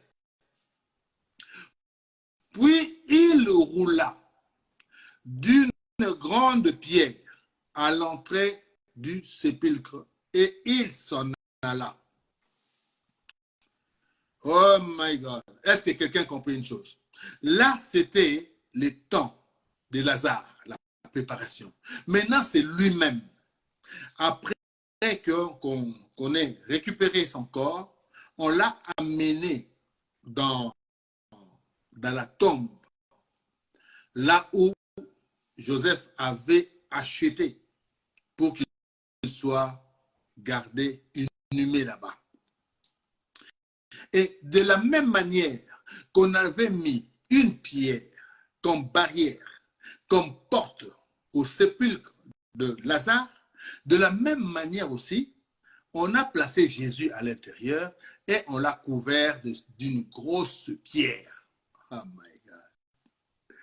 Puis il roula d'une grande pierre à l'entrée du sépulcre et il s'en alla. Oh my God. Est-ce que quelqu'un comprend une chose? Là, c'était le temps de Lazare, la préparation. Maintenant, c'est lui-même. Après qu'on ait récupéré son corps, on l'a amené dans la tombe, là où Joseph avait acheté pour qu'il soit gardé, inhumé là-bas. Et de la même manière qu'on avait mis une pierre comme barrière, comme porte au sépulcre de Lazare, de la même manière aussi, on a placé Jésus à l'intérieur et on l'a couvert d'une grosse pierre. Oh my God.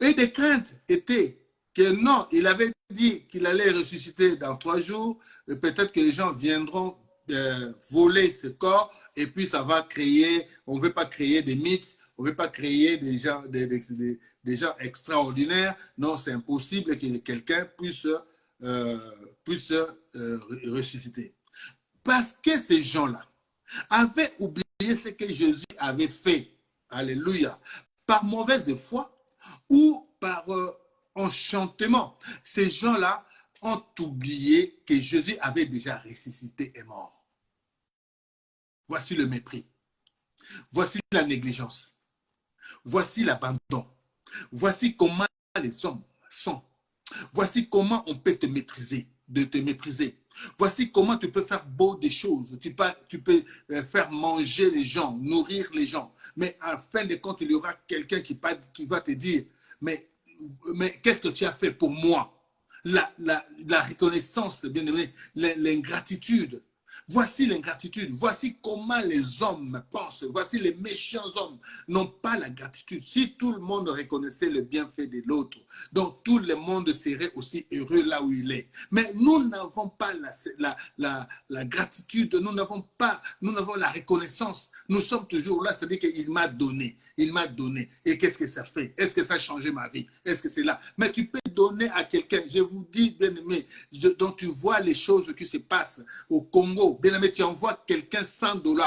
Et des craintes étaient que non, il avait dit qu'il allait ressusciter dans 3 jours, peut-être que les gens viendront voler ce corps et puis ça va créer, on ne veut pas créer des mythes, on ne peut pas créer des gens extraordinaires. Non, c'est impossible que quelqu'un puisse ressusciter. Parce que ces gens-là avaient oublié ce que Jésus avait fait. Alléluia. Par mauvaise foi ou par enchantement. Ces gens-là ont oublié que Jésus avait déjà ressuscité et mort. Voici le mépris. Voici la négligence. Voici l'abandon. Voici comment les hommes sont. Voici comment on peut te maîtriser, de te mépriser. Voici comment tu peux faire beau des choses. Tu peux faire manger les gens, nourrir les gens. Mais en fin de compte, il y aura quelqu'un qui va te dire, mais qu'est-ce que tu as fait pour moi? La reconnaissance, bien aimé, l'ingratitude. Voici l'ingratitude. Voici comment les hommes pensent. Voici les méchants hommes n'ont pas la gratitude. Si tout le monde reconnaissait le bienfait de l'autre, donc tout le monde serait aussi heureux là où il est. Mais nous n'avons pas la gratitude, nous n'avons la reconnaissance. Nous sommes toujours là, c'est-à-dire qu'il m'a donné. Il m'a donné. Et qu'est-ce que ça fait? Est-ce que ça a changé ma vie? Est-ce que c'est là? Mais tu peux donner à quelqu'un. Je vous dis, bien aimé, donc tu vois les choses qui se passent au Congo. Bien aimé, tu envoies quelqu'un $100.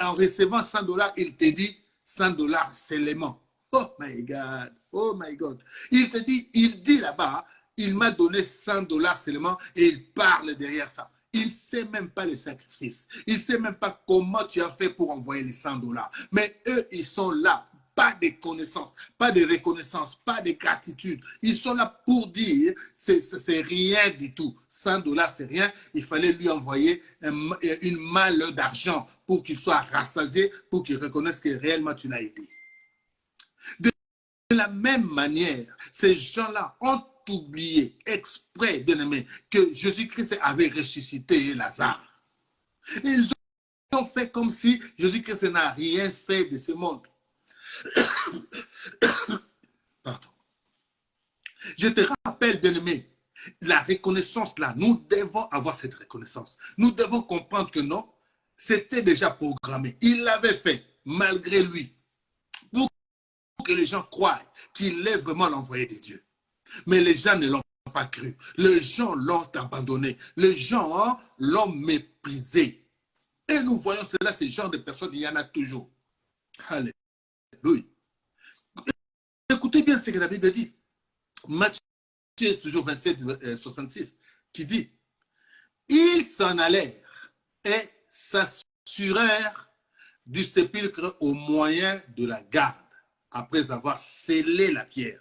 En recevant $100, il te dit $100 seulement. Oh my God, oh my God. Il dit là-bas, il m'a donné $100 seulement et il parle derrière ça. Il ne sait même pas les sacrifices. Il ne sait même pas comment tu as fait pour envoyer les $100. Mais eux, ils sont là. Pas de connaissance, pas de reconnaissance, pas de gratitude. Ils sont là pour dire, c'est rien du tout. $100, c'est rien. Il fallait lui envoyer une malle d'argent pour qu'il soit rassasié, pour qu'il reconnaisse que réellement tu l'as été. De la même manière, ces gens-là ont oublié exprès, bien aimé, que Jésus-Christ avait ressuscité Lazare. Ils ont fait comme si Jésus-Christ n'a rien fait de ce monde. Pardon. Je te rappelle, bien-aimé, la reconnaissance là, nous devons avoir cette reconnaissance. Nous devons comprendre que non, c'était déjà programmé. Il l'avait fait, malgré lui, pour que les gens croient qu'il est vraiment l'envoyé de Dieu. Mais les gens ne l'ont pas cru. Les gens l'ont abandonné. Les gens l'ont méprisé. Et nous voyons cela, ces genres de personnes, il y en a toujours. Alléluia. Écoutez bien ce que la Bible dit. Matthieu, toujours 27, 66, qui dit, ils s'en allèrent et s'assurèrent du sépulcre au moyen de la garde, après avoir scellé la pierre.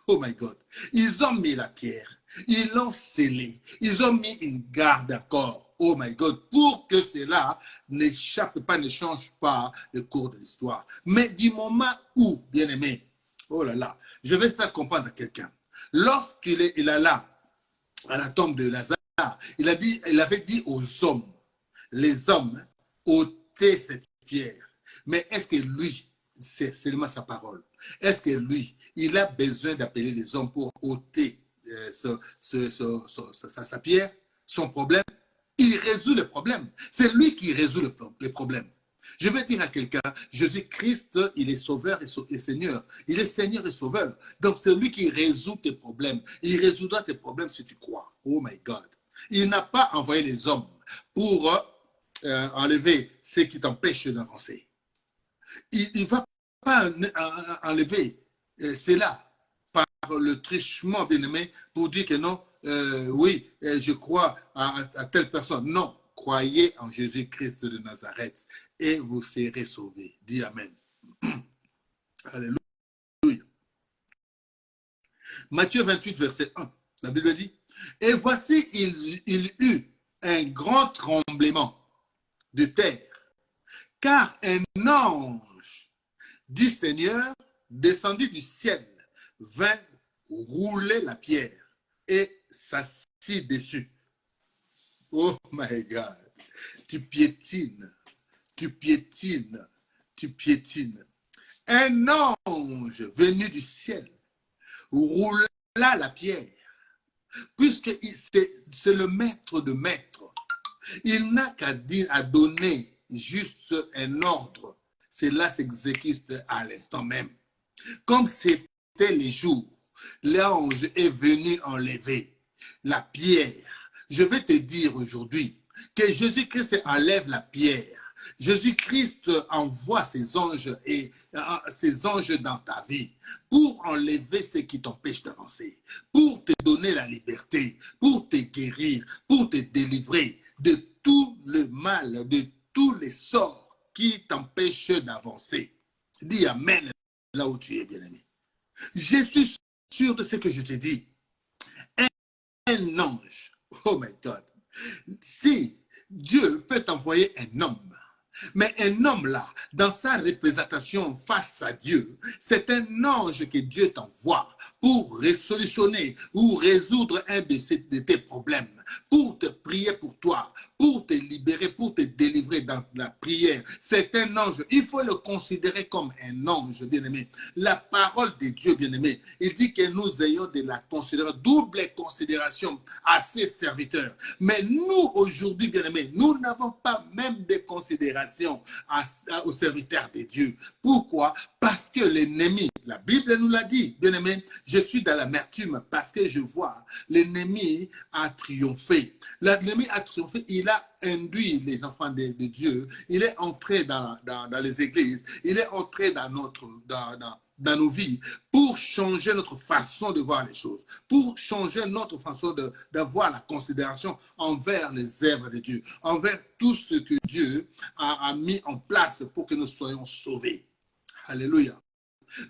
Oh my God. Ils ont mis la pierre, ils l'ont scellée, ils ont mis une garde encore. Oh my God, pour que cela n'échappe pas, ne change pas le cours de l'histoire. Mais du moment où, bien aimé, oh là là, je vais faire comprendre à quelqu'un. Lorsqu'il est là, à la tombe de Lazare, il avait dit aux hommes, les hommes, ôtez cette pierre. Mais est-ce que lui, c'est seulement sa parole? Est-ce que lui, il a besoin d'appeler les hommes pour ôter sa pierre, son problème? Il résout le problème. C'est lui qui résout le problème. Je vais dire à quelqu'un, Jésus-Christ, il est sauveur et Seigneur. Il est Seigneur et sauveur. Donc c'est lui qui résout tes problèmes. Il résoudra tes problèmes si tu crois. Oh my God. Il n'a pas envoyé les hommes pour enlever ce qui t'empêche d'avancer. Il ne va pas enlever cela par le trichement, bien-aimé, pour dire que non, oui, je crois à telle personne. Non, croyez en Jésus-Christ de Nazareth et vous serez sauvés. Dis Amen. Alléluia. Matthieu 28, verset 1, la Bible dit, et voici, il eut un grand tremblement de terre, car un ange du Seigneur descendit du ciel, vint rouler la pierre et s'assit dessus. Oh my God, tu piétines, tu piétines, tu piétines. Un ange venu du ciel roula la pierre, puisque c'est le maître de maîtres. Il n'a qu'à donner juste un ordre. cela s'exécute à l'instant même. Comme c'était les jours, l'ange est venu enlever la pierre. Je vais te dire aujourd'hui que Jésus-Christ enlève la pierre. Jésus-Christ envoie ses anges dans ta vie pour enlever ce qui t'empêche d'avancer, pour te donner la liberté, pour te guérir, pour te délivrer de tout le mal, de tous les sorts qui t'empêchent d'avancer. Dis Amen là où tu es, bien-aimé. Je suis sûr de ce que je te dis. Un ange, oh my God, si Dieu peut t'envoyer un homme, mais un homme là, dans sa représentation face à Dieu, c'est un ange que Dieu t'envoie pour résolutionner ou résoudre un de tes problèmes, pour te prier pour toi, pour te libérer, pour te délivrer dans la prière. C'est un ange. Il faut le considérer comme un ange, bien-aimé. La parole de Dieu, bien-aimé, il dit que nous ayons de la considération, double considération à ses serviteurs. Mais nous, aujourd'hui, bien-aimé, nous n'avons pas même de considération aux serviteurs de Dieu. Pourquoi? Parce que l'ennemi, la Bible nous l'a dit, bien-aimé, je suis dans l'amertume parce que je vois l'ennemi a triomphé. L'ennemi a triomphé, il a induit les enfants de Dieu, il est entré dans les églises, il est entré dans nos vies pour changer notre façon de voir les choses, pour changer notre façon d'avoir la considération envers les œuvres de Dieu, envers tout ce que Dieu a mis en place pour que nous soyons sauvés. Alléluia.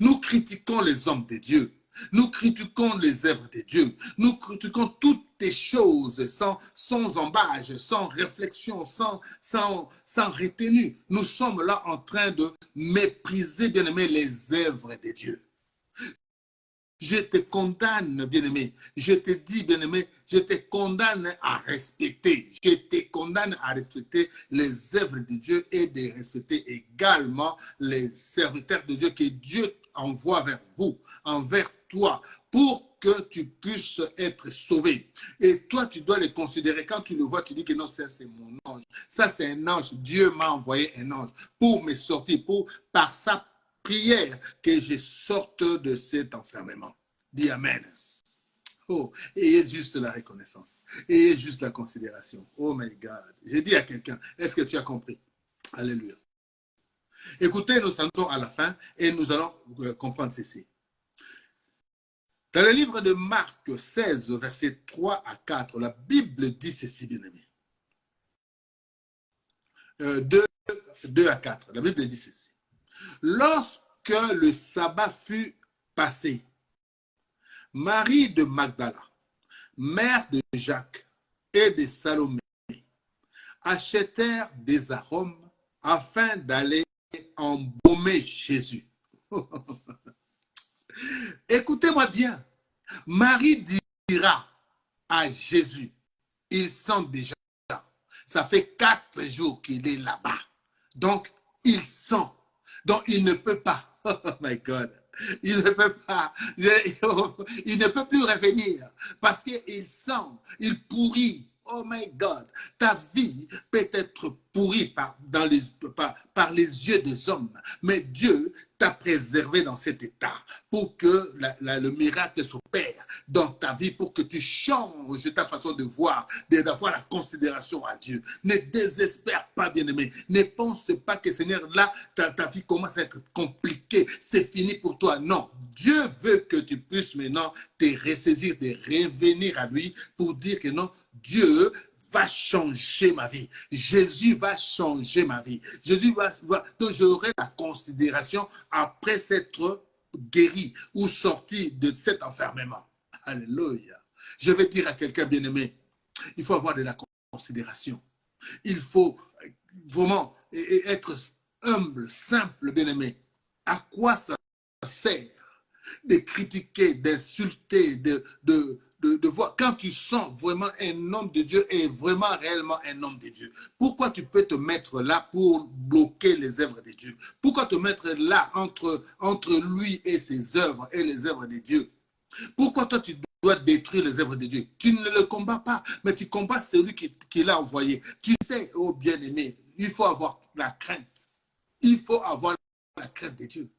Nous critiquons les hommes de Dieu. Nous critiquons les œuvres de Dieu. Nous critiquons toutes les choses sans embâche, sans réflexion, sans retenue. Nous sommes là en train de mépriser, bien-aimé, les œuvres de Dieu. Je te condamne, bien-aimé. Je te dis, bien-aimé, je te condamne à respecter. Je te condamne à respecter les œuvres de Dieu et de respecter également les serviteurs de Dieu que Dieu envoie vers vous, envers toi, pour que tu puisses être sauvé. Et toi, tu dois les considérer. Quand tu le vois, tu dis que non, ça c'est mon ange. Ça c'est un ange. Dieu m'a envoyé un ange pour me sortir, par sa prière que je sorte de cet enfermement. Dis Amen. Oh, ayez juste la reconnaissance. Ayez juste la considération. Oh my God. J'ai dit à quelqu'un, est-ce que tu as compris? Alléluia. Écoutez, nous tendons à la fin et nous allons comprendre ceci. Dans le livre de Marc 16, versets 3 à 4, la Bible dit ceci, bien-aimé. 2 à 4, la Bible dit ceci. Lorsque le sabbat fut passé, Marie de Magdala, mère de Jacques et de Salomé, achetèrent des arômes afin d'aller embaumer Jésus. Écoutez-moi bien, Marie dira à Jésus, il sent déjà, ça fait 4 jours qu'il est là-bas, donc il sent, donc il ne peut pas, oh my God, il ne peut pas, il ne peut plus revenir parce qu'il sent, il pourrit. Oh my God, ta vie peut être pourrie par les yeux des hommes, mais Dieu t'a préservé dans cet état pour que le miracle s'opère dans ta vie, pour que tu changes ta façon de voir, d'avoir la considération à Dieu. Ne désespère pas, bien-aimé. Ne pense pas que Seigneur, là, ta vie commence à être compliquée. C'est fini pour toi. Non, Dieu veut que tu puisses maintenant te ressaisir, de revenir à lui pour dire que non, Dieu va changer ma vie. Jésus va changer ma vie. Jésus donc j'aurai la considération après s'être guéri ou sorti de cet enfermement. Alléluia. Je vais dire à quelqu'un bien-aimé, il faut avoir de la considération. Il faut vraiment être humble, simple, bien-aimé. À quoi ça sert de critiquer, d'insulter, de voir, quand tu sens vraiment un homme de Dieu est vraiment réellement un homme de Dieu, pourquoi tu peux te mettre là pour bloquer les œuvres de Dieu? Pourquoi te mettre là entre lui et ses œuvres et les œuvres de Dieu? Pourquoi toi tu dois détruire les œuvres de Dieu? Tu ne le combats pas, mais tu combats celui qui l'a envoyé. Tu sais, oh bien-aimé, il faut avoir la crainte. Il faut avoir la crainte de Dieu.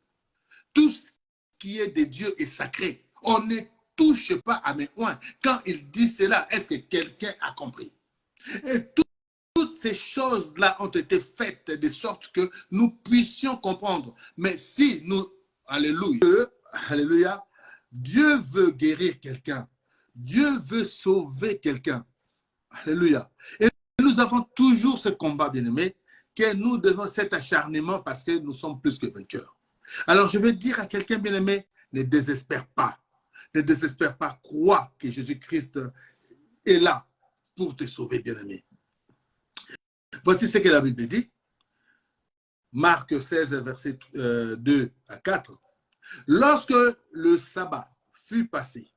Tout ce qui est de Dieu est sacré. On ne touche pas à mes oins. Quand il dit cela, est-ce que quelqu'un a compris? Et toutes ces choses-là ont été faites de sorte que nous puissions comprendre. Mais si nous, alléluia, Dieu veut guérir quelqu'un. Dieu veut sauver quelqu'un. Alléluia. Et nous avons toujours ce combat, bien-aimé, que nous devons cet acharnement parce que nous sommes plus que vainqueurs. Alors, je vais dire à quelqu'un, bien-aimé, ne désespère pas. Ne désespère pas. Crois que Jésus-Christ est là pour te sauver, bien-aimé. Voici ce que la Bible dit. Marc 16, verset 2 à 4. Lorsque le sabbat fut passé,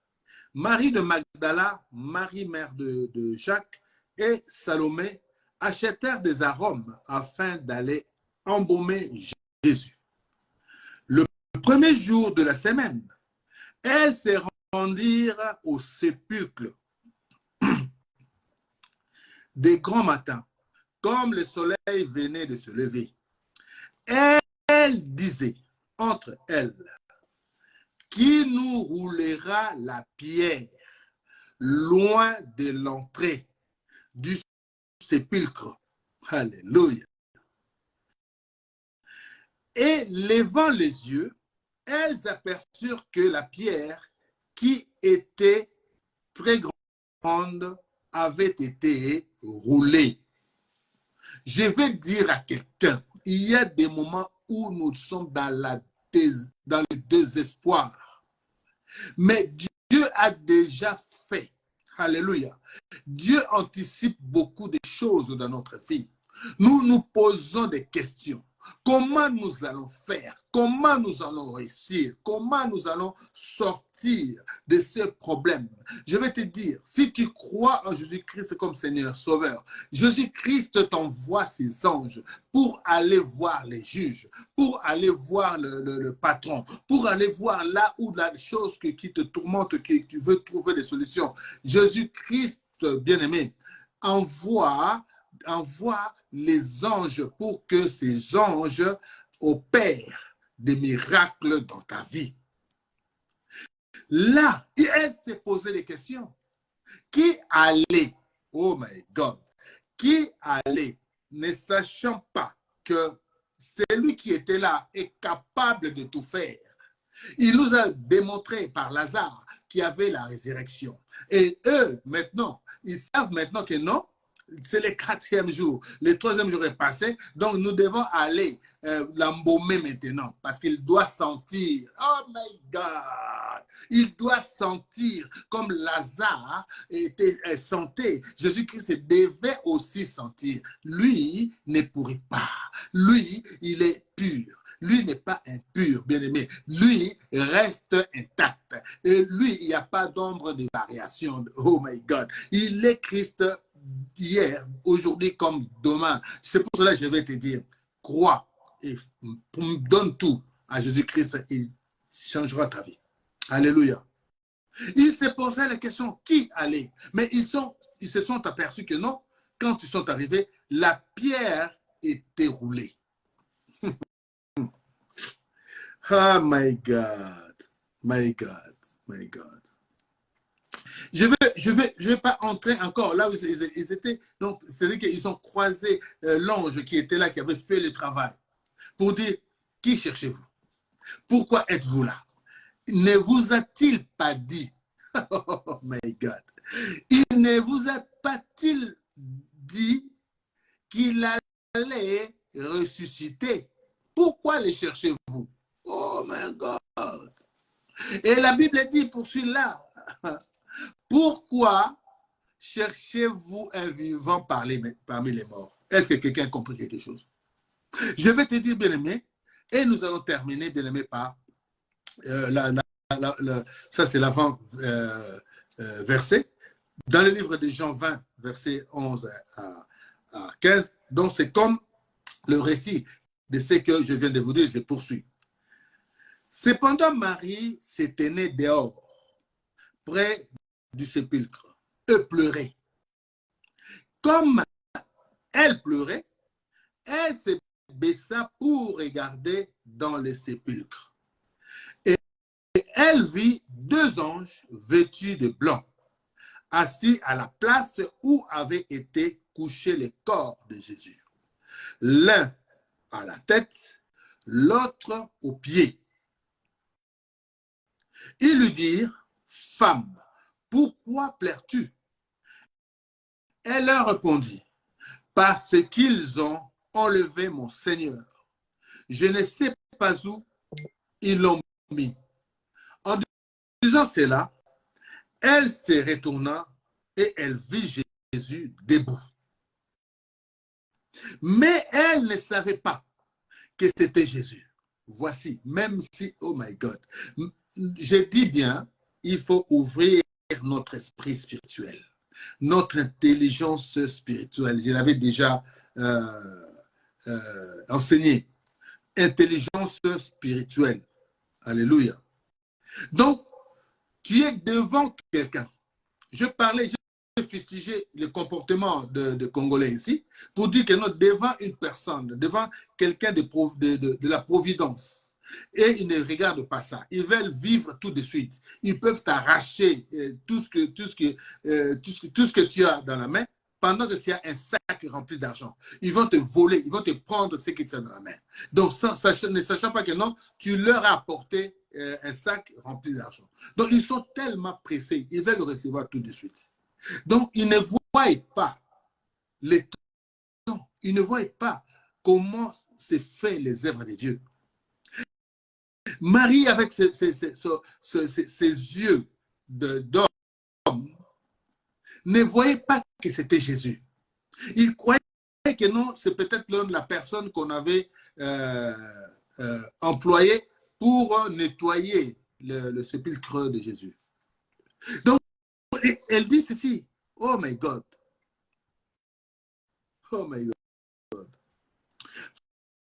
Marie de Magdala, Marie mère de Jacques et Salomé achetèrent des arômes afin d'aller embaumer Jésus. Le premier jour de la semaine, elles se rendirent au sépulcre des grands matins, comme le soleil venait de se lever. Elle disait entre elles, qui nous roulera la pierre loin de l'entrée du sépulcre? Alléluia. Et levant les yeux, elles aperçurent que la pierre, qui était très grande, avait été roulée. Je vais dire à quelqu'un, il y a des moments où nous sommes dans le désespoir. Mais Dieu a déjà fait. Alléluia. Dieu anticipe beaucoup de choses dans notre vie. Nous nous posons des questions. Comment nous allons faire? Comment nous allons réussir? Comment nous allons sortir de ces problèmes? Je vais te dire, si tu crois en Jésus-Christ comme Seigneur Sauveur, Jésus-Christ t'envoie ses anges pour aller voir les juges, pour aller voir le patron, pour aller voir là où la chose qui te tourmente, que tu veux trouver des solutions. Jésus-Christ, bien-aimé, envoie les anges pour que ces anges opèrent des miracles dans ta vie. Là, elle s'est posé des questions. Qui allait, oh my God, qui allait, ne sachant pas que celui qui était là est capable de tout faire? Il nous a démontré par Lazare qu'il y avait la résurrection. Et eux, maintenant, ils savent maintenant que non, c'est le 4e jour. Le 3e jour est passé. Donc, nous devons aller l'embaumer maintenant parce qu'il doit sentir. Oh my God! Il doit sentir comme Lazare sentait. Jésus-Christ devait aussi sentir. Lui ne pourrit pas. Lui, il est pur. Lui n'est pas impur, bien-aimé. Lui reste intact. Et lui, il n'y a pas d'ombre de variation. Oh my God! Il est Christ hier, aujourd'hui comme demain. C'est pour cela que je vais te dire, crois et donne tout à Jésus-Christ, il changera ta vie. Alléluia. Ils se posaient la question, qui allait? Mais ils se sont aperçus que non, quand ils sont arrivés, la pierre était roulée. Oh my God, my God, my God. Je vais pas entrer encore là où ils étaient. Donc, c'est-à-dire qu'ils ont croisé l'ange qui était là, qui avait fait le travail, pour dire, qui cherchez-vous? Pourquoi êtes-vous là? Ne vous a-t-il pas dit, oh my God, il ne vous a pas-il dit qu'il allait ressusciter? Pourquoi les cherchez-vous? Oh my God. Et la Bible dit pour celui-là, pourquoi cherchez-vous un vivant parmi les morts? Est-ce que quelqu'un a compris quelque chose? Je vais te dire, bien-aimé, et nous allons terminer, bien-aimé, par ça c'est l'avant-verset. Dans le livre de Jean 20, verset 11 à 15, donc c'est comme le récit de ce que je viens de vous dire, je poursuis. Cependant, Marie se tenait dehors, près du sépulcre, et pleurait. Comme elle pleurait, elle se baissa pour regarder dans le sépulcre. Et elle vit deux anges vêtus de blanc, assis à la place où avait été couché le corps de Jésus. L'un à la tête, l'autre aux pieds. Ils lui dirent, « Femme, pourquoi pleures-tu » Elle leur répondit, « Parce qu'ils ont enlevé mon Seigneur. Je ne sais pas où ils l'ont mis. » En disant cela, elle se retourna et elle vit Jésus debout. Mais elle ne savait pas que c'était Jésus. Voici, même si, oh my God, je dis bien, il faut ouvrir notre esprit spirituel, notre intelligence spirituelle. Je l'avais déjà enseigné. Intelligence spirituelle. Alléluia. Donc, tu es devant quelqu'un. Je fustigeais le comportement de Congolais ici pour dire que nous, devant une personne, devant quelqu'un de la providence, et ils ne regardent pas ça. Ils veulent vivre tout de suite. Ils peuvent t'arracher tout ce que tu as dans la main pendant que tu as un sac rempli d'argent. Ils vont te voler, ils vont te prendre ce que tu as dans la main. Donc, ne sachant pas que non, tu leur as apporté un sac rempli d'argent. Donc, ils sont tellement pressés, ils veulent le recevoir tout de suite. Donc, ils ne voient pas les temps, ils ne voient pas comment se fait les œuvres de Dieu. Marie, avec ses yeux d'homme, ne voyait pas que c'était Jésus. Il croyait que non, c'est peut-être la personne qu'on avait employée pour nettoyer le sépulcre de Jésus. Donc, elle dit ceci, « Oh my God, oh my God.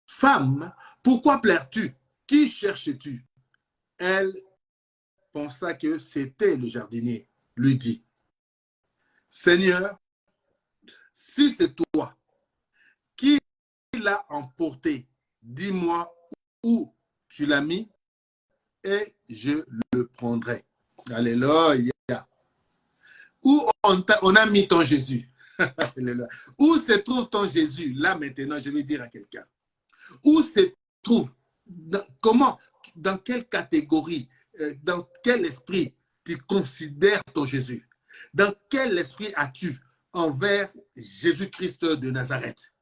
Femme, pourquoi pleures-tu? Qui cherches-tu? » Elle pensa que c'était le jardinier, lui dit, « Seigneur, si c'est toi qui l'as emporté, dis-moi où tu l'as mis et je le prendrai. » Alléluia. Où on a mis ton Jésus? Où se trouve ton Jésus? Là maintenant, je vais dire à quelqu'un. Où se trouve? Comment? Dans quelle catégorie? Dans quel esprit tu considères ton Jésus? Dans quel esprit as-tu envers Jésus-Christ de Nazareth?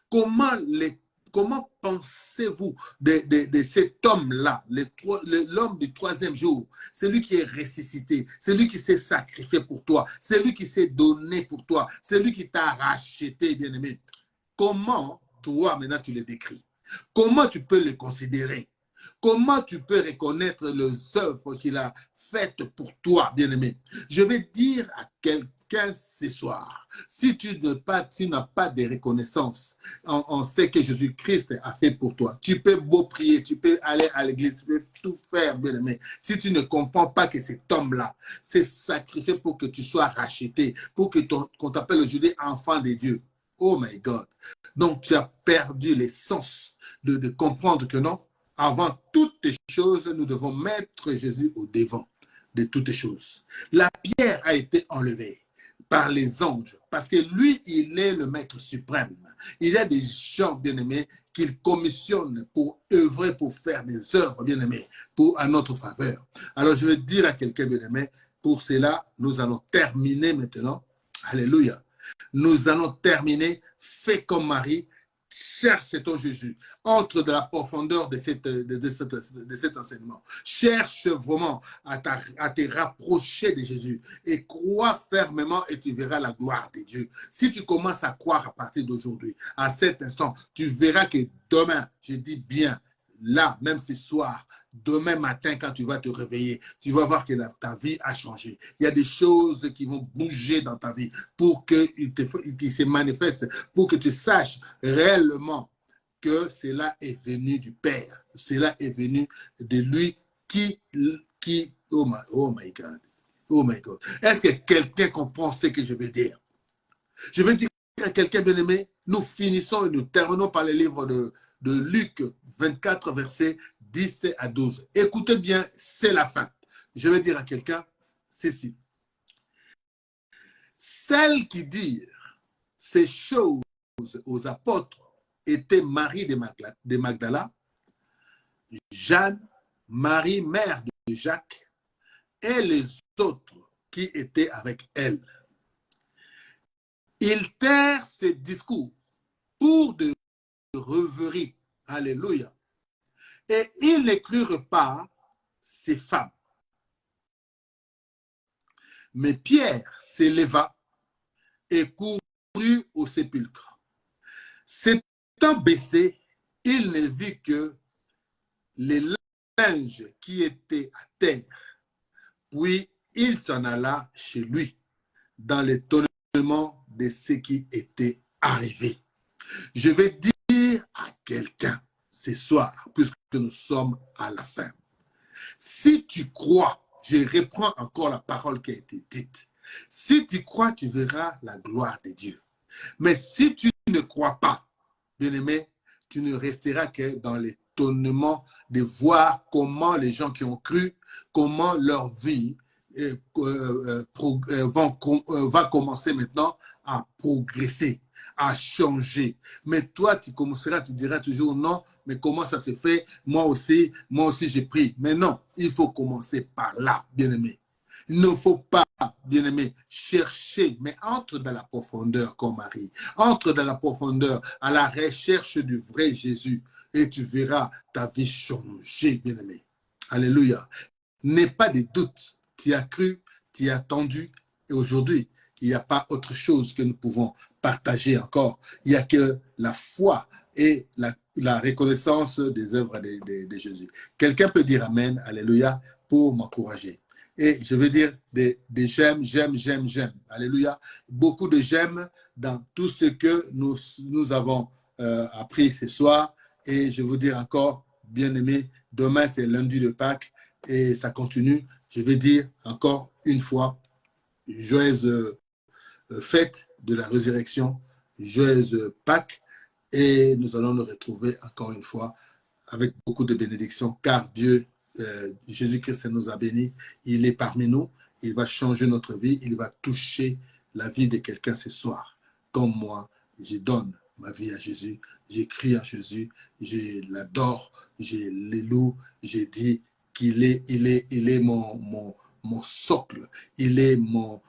Comment pensez-vous de cet homme-là, l'homme du troisième jour, celui qui est ressuscité, celui qui s'est sacrifié pour toi, celui qui s'est donné pour toi, celui qui t'a racheté, bien-aimé? Comment, toi, maintenant, tu le décris? Comment tu peux le considérer? Comment tu peux reconnaître les œuvres qu'il a faites pour toi, bien-aimé? Je vais dire à quelqu'un ce soir, si tu n'as pas de reconnaissance, on sait que Jésus-Christ a fait pour toi. Tu peux beau prier, tu peux aller à l'église, tu peux tout faire, bien-aimé. Si tu ne comprends pas que cet homme-là s'est sacrifié pour que tu sois racheté, pour qu'on t'appelle aujourd'hui enfant de Dieu. Oh my God. Donc, tu as perdu l'essence de comprendre que non, avant toutes choses, nous devons mettre Jésus au devant de toutes choses. La pierre a été enlevée par les anges parce que lui, il est le maître suprême. Il y a des gens, bien-aimés, qu'il commissionne pour œuvrer, pour faire des œuvres, bien-aimés, à notre faveur. Alors, je vais dire à quelqu'un, bien-aimé, pour cela, nous allons terminer maintenant. Alléluia. Nous allons terminer, fais comme Marie, cherche ton Jésus, entre de la profondeur de cet enseignement. Cherche vraiment à te rapprocher de Jésus et crois fermement et tu verras la gloire de Dieu. Si tu commences à croire à partir d'aujourd'hui, à cet instant, tu verras que demain, je dis bien, là, même ce soir, demain matin, quand tu vas te réveiller, tu vas voir que ta vie a changé. Il y a des choses qui vont bouger dans ta vie pour qu'ils se manifestent, pour que tu saches réellement que cela est venu du Père. Cela est venu de lui oh my God. Oh my God. Est-ce que quelqu'un comprend ce que je veux dire? Je veux dire à quelqu'un, bien-aimé, nous finissons et nous terminons par le livre de Luc 24, versets 10 à 12. Écoutez bien, c'est la fin. Je vais dire à quelqu'un ceci. Celles qui dirent ces choses aux apôtres étaient Marie de Magdala, Jeanne, Marie, mère de Jacques, et les autres qui étaient avec elle. Ils tairent ces discours pour de rêveries. Alléluia. Et ils ne crurent pas ces femmes. Mais Pierre s'éleva et courut au sépulcre. S'étant baissé, il ne vit que les linges qui étaient à terre. Puis il s'en alla chez lui, dans l'étonnement de ce qui était arrivé. Je vais dire à quelqu'un ce soir, puisque nous sommes à la fin. Si tu crois, je reprends encore la parole qui a été dite. Si tu crois, tu verras la gloire de Dieu. Mais si tu ne crois pas, bien-aimé, tu ne resteras que dans l'étonnement de voir comment les gens qui ont cru, comment leur vie va commencer maintenant à progresser, à changer. Mais toi, tu commenceras, tu diras toujours non, mais comment ça se fait? Moi aussi j'ai pris. Mais non, il faut commencer par là, bien-aimé. Il ne faut pas, bien-aimé, chercher, mais entre dans la profondeur comme Marie. Entre dans la profondeur à la recherche du vrai Jésus et tu verras ta vie changer, bien-aimé. Alléluia. N'aie pas de doute. Tu as cru, tu as attendu et aujourd'hui, il n'y a pas autre chose que nous pouvons partager encore. Il n'y a que la foi et la reconnaissance des œuvres de Jésus. Quelqu'un peut dire Amen, Alléluia, pour m'encourager. Et je veux dire des j'aime, j'aime, j'aime, j'aime. Alléluia. Beaucoup de j'aime dans tout ce que nous avons appris ce soir. Et je veux dire encore, bien aimé, demain c'est lundi de Pâques et ça continue. Je vais dire encore une fois, joyeuse fête de la résurrection, joyeuse Pâques. Et nous allons nous retrouver encore une fois avec beaucoup de bénédictions, car Dieu, Jésus-Christ nous a bénis, il est parmi nous, il va changer notre vie, il va toucher la vie de quelqu'un ce soir. Comme moi, je donne ma vie à Jésus, j'écris à Jésus, je l'adore, je le loue, j'ai dit qu'il est mon socle, il est mon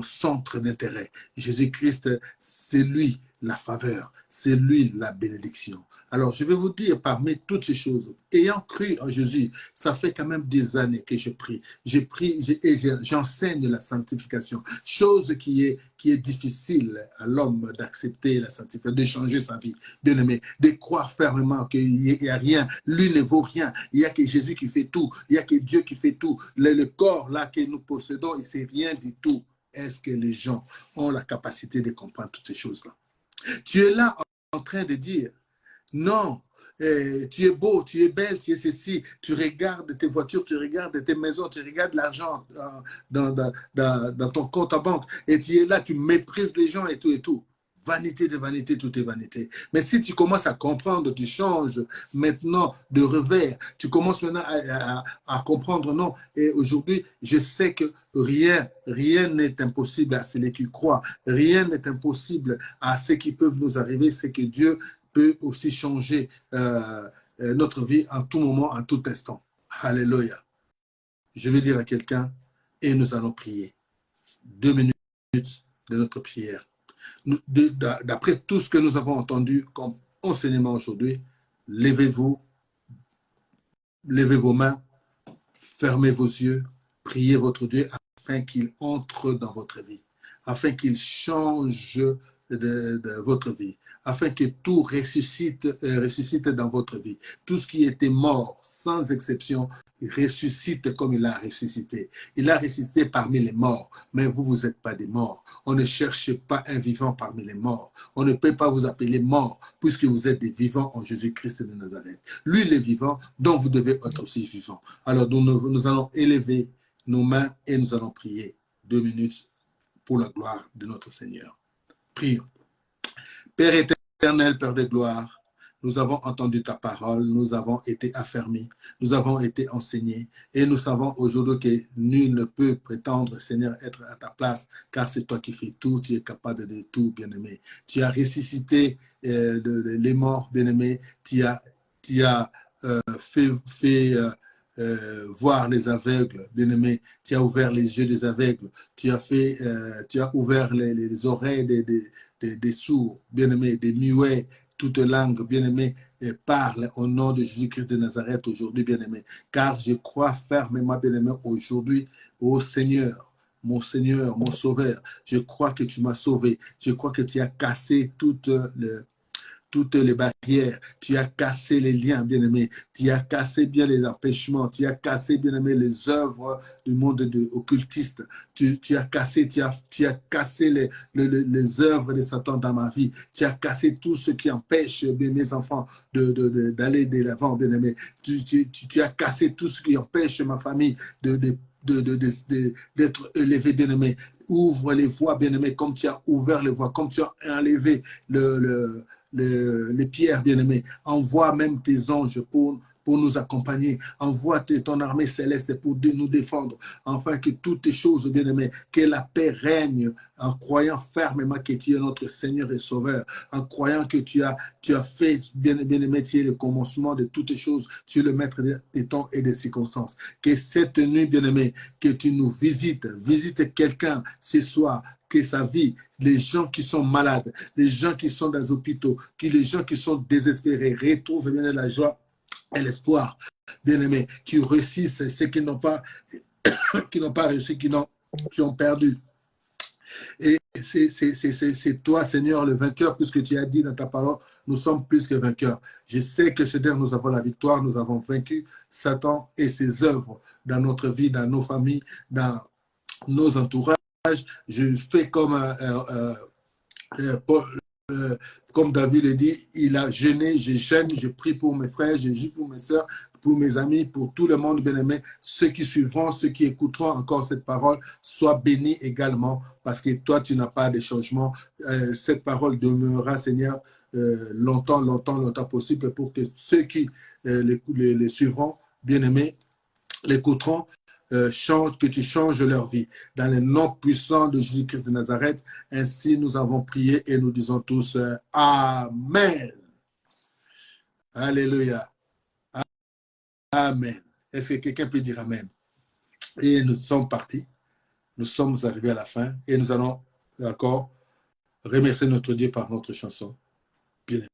centre d'intérêt. Jésus-Christ, c'est lui la faveur, c'est lui la bénédiction. Alors, je vais vous dire, parmi toutes ces choses, ayant cru en Jésus, ça fait quand même des années que je prie. J'enseigne la sanctification, chose qui est difficile à l'homme d'accepter la sanctification, de changer sa vie, bien aimé, de croire fermement qu'il n'y a rien, lui ne vaut rien, il n'y a que Jésus qui fait tout, il n'y a que Dieu qui fait tout. Le corps là que nous possédons, il ne sait rien du tout. Est-ce que les gens ont la capacité de comprendre toutes ces choses-là? Tu es là en train de dire, non, tu es beau, tu es belle, tu es ceci, tu regardes tes voitures, tu regardes tes maisons, tu regardes l'argent dans ton compte en banque, et tu es là, tu méprises les gens et tout et tout. Vanité de vanité, tout est vanité. Mais si tu commences à comprendre, tu changes maintenant de revers, tu commences maintenant à comprendre, non. Et aujourd'hui, je sais que rien n'est impossible à ceux qui croient. Rien n'est impossible à ceux qui peuvent nous arriver. C'est que Dieu peut aussi changer notre vie en tout moment, en tout instant. Alléluia. Je vais dire à quelqu'un, et nous allons prier. 2 minutes de notre prière. D'après tout ce que nous avons entendu comme enseignement aujourd'hui, levez-vous, levez vos mains, fermez vos yeux, priez votre Dieu afin qu'il entre dans votre vie, afin qu'il change de votre vie, afin que tout ressuscite dans votre vie. Tout ce qui était mort, sans exception, ressuscite comme il a ressuscité. Il a ressuscité parmi les morts, mais vous n'êtes pas des morts. On ne cherche pas un vivant parmi les morts. On ne peut pas vous appeler mort, puisque vous êtes des vivants en Jésus-Christ de Nazareth. Lui, il est vivant, donc vous devez être aussi vivant. Alors, nous allons élever nos mains et nous allons prier 2 minutes pour la gloire de notre Seigneur. Prions. Père éternel, Père de gloire, nous avons entendu ta parole, nous avons été affermis, nous avons été enseignés et nous savons aujourd'hui que nul ne peut prétendre, Seigneur, être à ta place, car c'est toi qui fais tout, tu es capable de tout, bien-aimé. Tu as ressuscité les morts, bien-aimé, tu as fait voir les aveugles, bien-aimé, tu as ouvert les yeux des aveugles, tu as ouvert les oreilles des sourds, bien-aimés, des muets, toute langue, bien-aimé, parle au nom de Jésus-Christ de Nazareth aujourd'hui, bien-aimé. Car je crois fermement, bien-aimé, aujourd'hui, au Seigneur, mon Sauveur. Je crois que tu m'as sauvé. Je crois que tu as cassé toutes les barrières, tu as cassé les liens, bien-aimé, tu as cassé bien les empêchements, tu as cassé, bien-aimé, les œuvres du monde occultiste, tu as cassé, tu as cassé les œuvres de Satan dans ma vie, tu as cassé tout ce qui empêche mes enfants d'aller de l'avant, bien-aimé, tu as cassé tout ce qui empêche ma famille d'être élevé, bien-aimé. Ouvre les voies, bien-aimé, comme tu as ouvert les voies, comme tu as enlevé les pierres, bien-aimés. Envoie même tes anges pour nous accompagner. Envoie ton armée céleste pour nous défendre. Afin que toutes les choses, bien-aimés, que la paix règne en croyant fermement que tu es notre Seigneur et Sauveur. En croyant que tu as fait, bien-aimé, tu es le commencement de toutes les choses. Tu es le maître des temps et des circonstances. Que cette nuit, bien-aimé, que tu nous visites. Visite quelqu'un ce soir, que sa vie, les gens qui sont malades, les gens qui sont dans les hôpitaux, les gens qui sont désespérés, retrouvent bien la joie et l'espoir, bien-aimés, qui réussissent ceux qui n'ont pas réussi, qui ont perdu. Et c'est toi, Seigneur, le vainqueur, puisque tu as dit dans ta parole, nous sommes plus que vainqueurs. Je sais que Seigneur, nous avons la victoire, nous avons vaincu Satan et ses œuvres dans notre vie, dans nos familles, dans nos entourages. Je fais Paul, comme David le dit, il a jeûné, je jeûne, je prie pour mes frères, je prie pour mes soeurs, pour mes amis, pour tout le monde bien-aimé. Ceux qui suivront, ceux qui écouteront encore cette parole, soient bénis également, parce que toi, tu n'as pas de changement. Cette parole demeurera, Seigneur, longtemps, longtemps, longtemps possible, pour que ceux qui les suivront, bien-aimés, l'écouteront, que tu changes leur vie. Dans le nom puissant de Jésus-Christ de Nazareth, ainsi nous avons prié et nous disons tous Amen. Alléluia. Amen. Est-ce que quelqu'un peut dire Amen? Et nous sommes partis. Nous sommes arrivés à la fin et nous allons encore remercier notre Dieu par notre chanson. Bien.